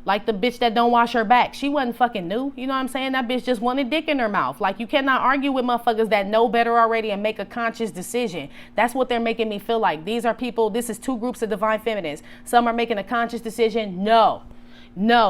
Like the bitch that don't wash her back. She wasn't fucking new. You know what I'm saying? That bitch just wanted dick in her mouth. Like, you cannot argue with motherfuckers that know better already and make a conscious decision. That's what they're making me feel like. These are people, this is two groups of divine feminines. Some are making a conscious decision. No,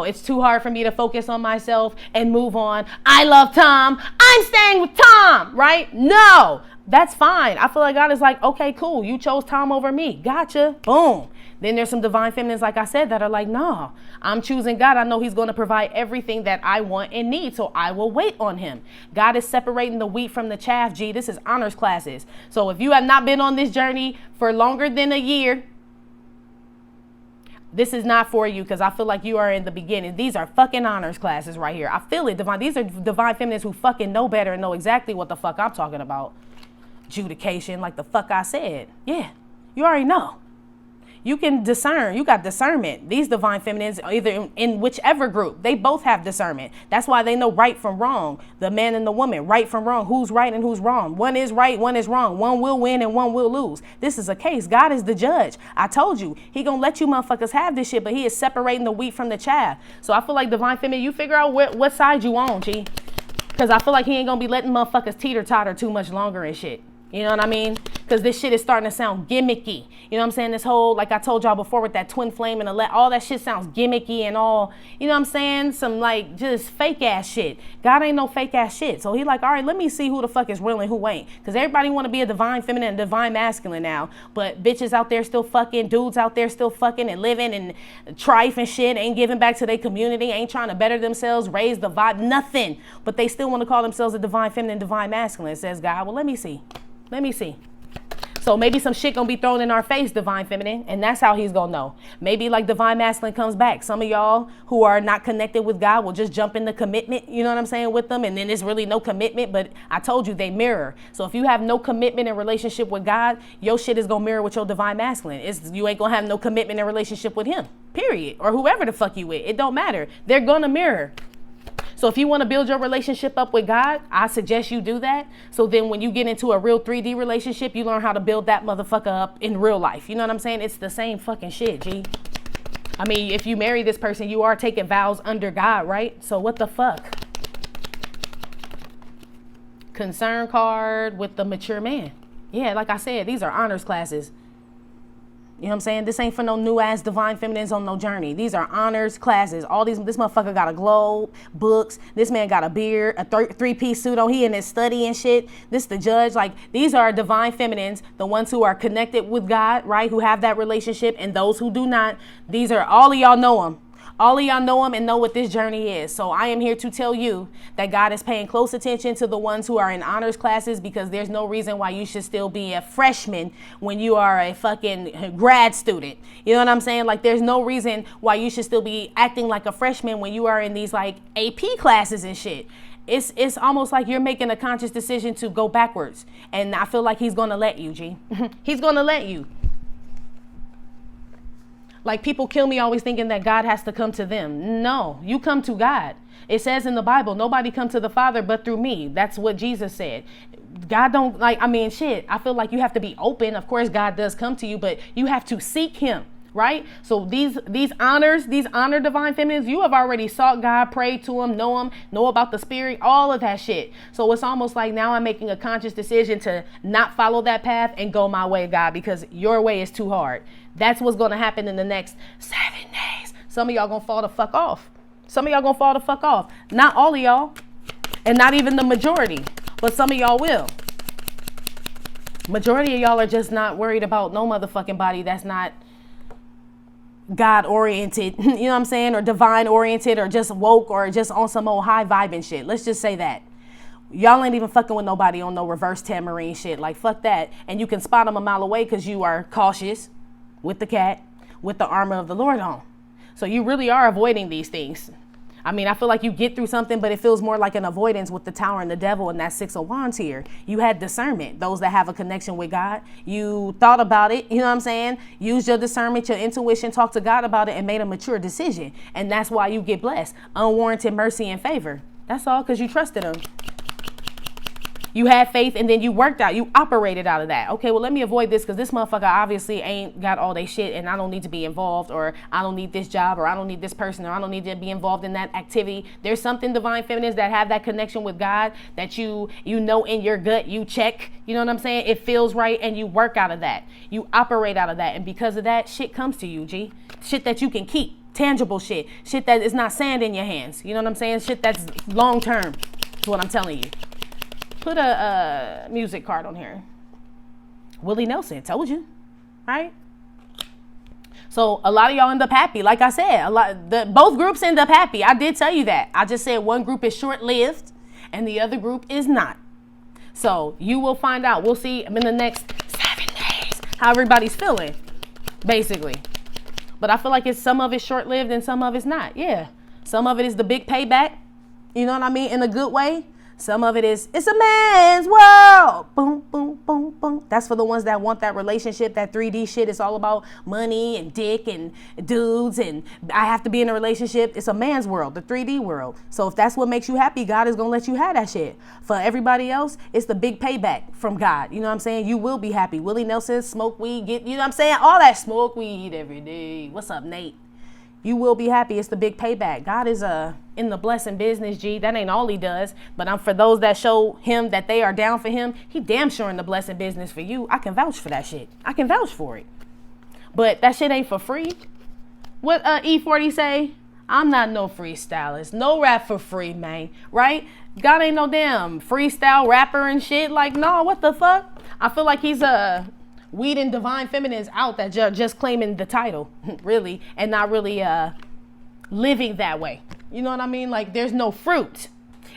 it's too hard for me to focus on myself and move on. I love Tom. I'm staying with Tom, right? No, that's fine. I feel like God is like, okay, cool. You chose Tom over me. Gotcha. Boom. Then there's some divine feminines, like I said, that are like, no, I'm choosing God. I know he's going to provide everything that I want and need, so I will wait on him. God is separating the wheat from the chaff, G. This is honors classes. So if you have not been on this journey for longer than a year, this is not for you, because I feel like you are in the beginning. These are fucking honors classes right here. I feel it, divine. These are divine feminines who fucking know better and know exactly what the fuck I'm talking about. Adjudication, like the fuck I said. Yeah, you already know. You can discern. You got discernment. These divine feminines, either in whichever group, they both have discernment. That's why they know right from wrong. The man and the woman, right from wrong. Who's right and who's wrong. One is right, one is wrong. One will win and one will lose. This is a case. God is the judge. I told you. He gonna let you motherfuckers have this shit, but he is separating the wheat from the chaff. So I feel like divine feminine, you figure out what side you on, G. Because I feel like he ain't gonna be letting motherfuckers teeter-totter too much longer and shit. You know what I mean? Because this shit is starting to sound gimmicky. You know what I'm saying? This whole, like I told y'all before with that twin flame and all that shit sounds gimmicky and all, you know what I'm saying? Some like just fake ass shit. God ain't no fake ass shit. So he like, all right, let me see who the fuck is real and who ain't. Because everybody want to be a divine feminine and divine masculine now. But bitches out there still fucking, dudes out there still fucking and living and trife and shit, ain't giving back to their community, ain't trying to better themselves, raise the vibe, nothing. But they still want to call themselves a divine feminine, divine masculine, says God. Well, let me see. Let me see. So maybe some shit gonna be thrown in our face, divine feminine, and that's how he's gonna know. Maybe like divine masculine comes back. Some of y'all who are not connected with God will just jump into commitment, you know what I'm saying, with them, and then there's really no commitment, but I told you they mirror. So if you have no commitment in relationship with God, your shit is gonna mirror with your divine masculine. You ain't gonna have no commitment in relationship with him, period, or whoever the fuck you with. It don't matter. They're gonna mirror. So if you want to build your relationship up with God, I suggest you do that. So then when you get into a real 3D relationship, you learn how to build that motherfucker up in real life. You know what I'm saying? It's the same fucking shit, G. I mean, if you marry this person, you are taking vows under God, right? So what the fuck? concern card with the mature man. Yeah, like I said, these are honors classes. You know what I'm saying? This ain't for no new ass divine feminines on no journey. These are honors classes. All these, this motherfucker got a globe, books. This man got a beard, a three-piece suit on. He in his study and shit. This the judge. Like, these are divine feminines, the ones who are connected with God, right? Who have that relationship, and those who do not. These are, all of y'all know them. All of y'all know him and know what this journey is. So I am here to tell you that God is paying close attention to the ones who are in honors classes, because there's no reason why you should still be a freshman when you are a fucking grad student. You know what I'm saying? Like, there's no reason why you should still be acting like a freshman when you are in these like AP classes and shit. It's almost like you're making a conscious decision to go backwards. And I feel like he's going to let you, G. He's going to let you. Like, people kill me always thinking that God has to come to them. No, you come to God. It says in the Bible, nobody come to the Father but through me. That's what Jesus said. God don't, like, I mean, shit, I feel like you have to be open. Of course, God does come to you, but you have to seek him, right? So these honor divine feminines, you have already sought God, prayed to him, know about the spirit, all of that shit. So it's almost like now I'm making a conscious decision to not follow that path and go my way, God, because your way is too hard. That's what's going to happen in the next 7 days. Some of y'all going to fall the fuck off. Some of y'all going to fall the fuck off. Not all of y'all, and not even the majority, but some of y'all will. Majority of y'all are just not worried about no motherfucking body that's not God oriented, you know what I'm saying? Or divine oriented, or just woke, or just on some old high vibing shit. Let's just say that. Y'all ain't even fucking with nobody on no reverse tamarine shit. Like, fuck that. And you can spot them a mile away because you are cautious with the cat, with the armor of the Lord on. So you really are avoiding these things. I mean, I feel like you get through something, but it feels more like an avoidance with the Tower and the Devil and that 6 of Wands here. You had discernment, those that have a connection with God. You thought about it, you know what I'm saying? Used your discernment, your intuition, talked to God about it, and made a mature decision. And that's why you get blessed. Unwarranted mercy and favor. That's all, because you trusted him. You had faith, and then you worked out. You operated out of that. Okay, well, let me avoid this because this motherfucker obviously ain't got all they shit, and I don't need to be involved, or I don't need this job, or I don't need this person, or I don't need to be involved in that activity. There's something divine feminines that have that connection with God that you know in your gut, you check. You know what I'm saying? It feels right, and you work out of that. You operate out of that, and because of that, shit comes to you, G. Shit that you can keep. Tangible shit. Shit that is not sand in your hands. You know what I'm saying? Shit that's long term. That's what I'm telling you. Put a music card on here. Willie Nelson, told you, right? So a lot of y'all end up happy. Like I said, both groups end up happy. I did tell you that. I just said one group is short-lived and the other group is not. So you will find out. We'll see in the next 7 days how everybody's feeling, basically. But I feel like some of it's short-lived and some of it's not. Yeah, some of it is the big payback. You know what I mean? In a good way. Some of it is, it's a man's world. Boom, boom, boom, boom. That's for the ones that want that relationship, that 3D shit. It's all about money and dick and dudes and I have to be in a relationship. It's a man's world, the 3D world. So if that's what makes you happy, God is going to let you have that shit. For everybody else, it's the big payback from God. You know what I'm saying? You will be happy. Willie Nelson, smoke weed, you know what I'm saying? All that smoke weed every day. What's up, Nate? You will be happy. It's the big payback. God is in the blessing business, G. That ain't all he does. But for those that show him that they are down for him, he damn sure in the blessing business for you. I can vouch for that shit. I can vouch for it. But that shit ain't for free. What E40 say? I'm not no freestylist. No rap for free, man. Right? God ain't no damn freestyle rapper and shit. Like, no, what the fuck? I feel like he's weeding divine feminines out that just claiming the title, really, and not really living that way. You know what I mean? Like, there's no fruit.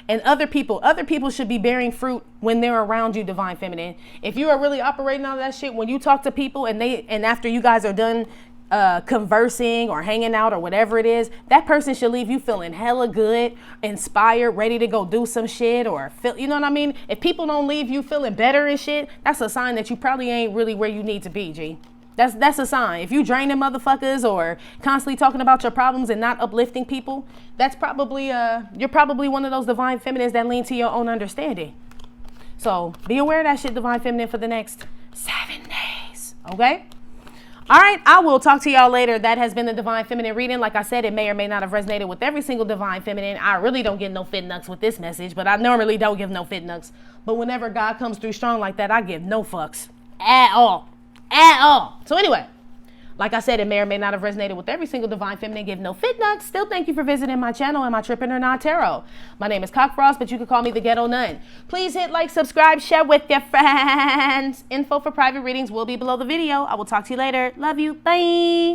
And other people should be bearing fruit when they're around you, divine feminine. If you are really operating out of that shit, when you talk to people and after you guys are done conversing or hanging out or whatever it is, that person should leave you feeling hella good, inspired, ready to go do some shit or feel, you know what I mean? If people don't leave you feeling better and shit, that's a sign that you probably ain't really where you need to be, G. That's a sign. If you draining motherfuckers or constantly talking about your problems and not uplifting people, that's probably you're probably one of those divine feminines that lean to your own understanding. So be aware of that shit, divine feminine, for the next 7 days. Okay? All right, I will talk to y'all later. That has been the Divine Feminine reading. Like I said, it may or may not have resonated with every single Divine Feminine. I really don't get no fit nucks with this message, but I normally don't give no fit nucks. But whenever God comes through strong like that, I give no fucks at all. At all. So anyway, like I said, it may or may not have resonated with every single Divine Feminine. Give no fit nucks. Still, thank you for visiting my channel and my Trippin' or Not Tarot. My name is Cockfrost, but you can call me the Ghetto Nun. Please hit like, subscribe, share with your friends. Info for private readings will be below the video. I will talk to you later. Love you. Bye.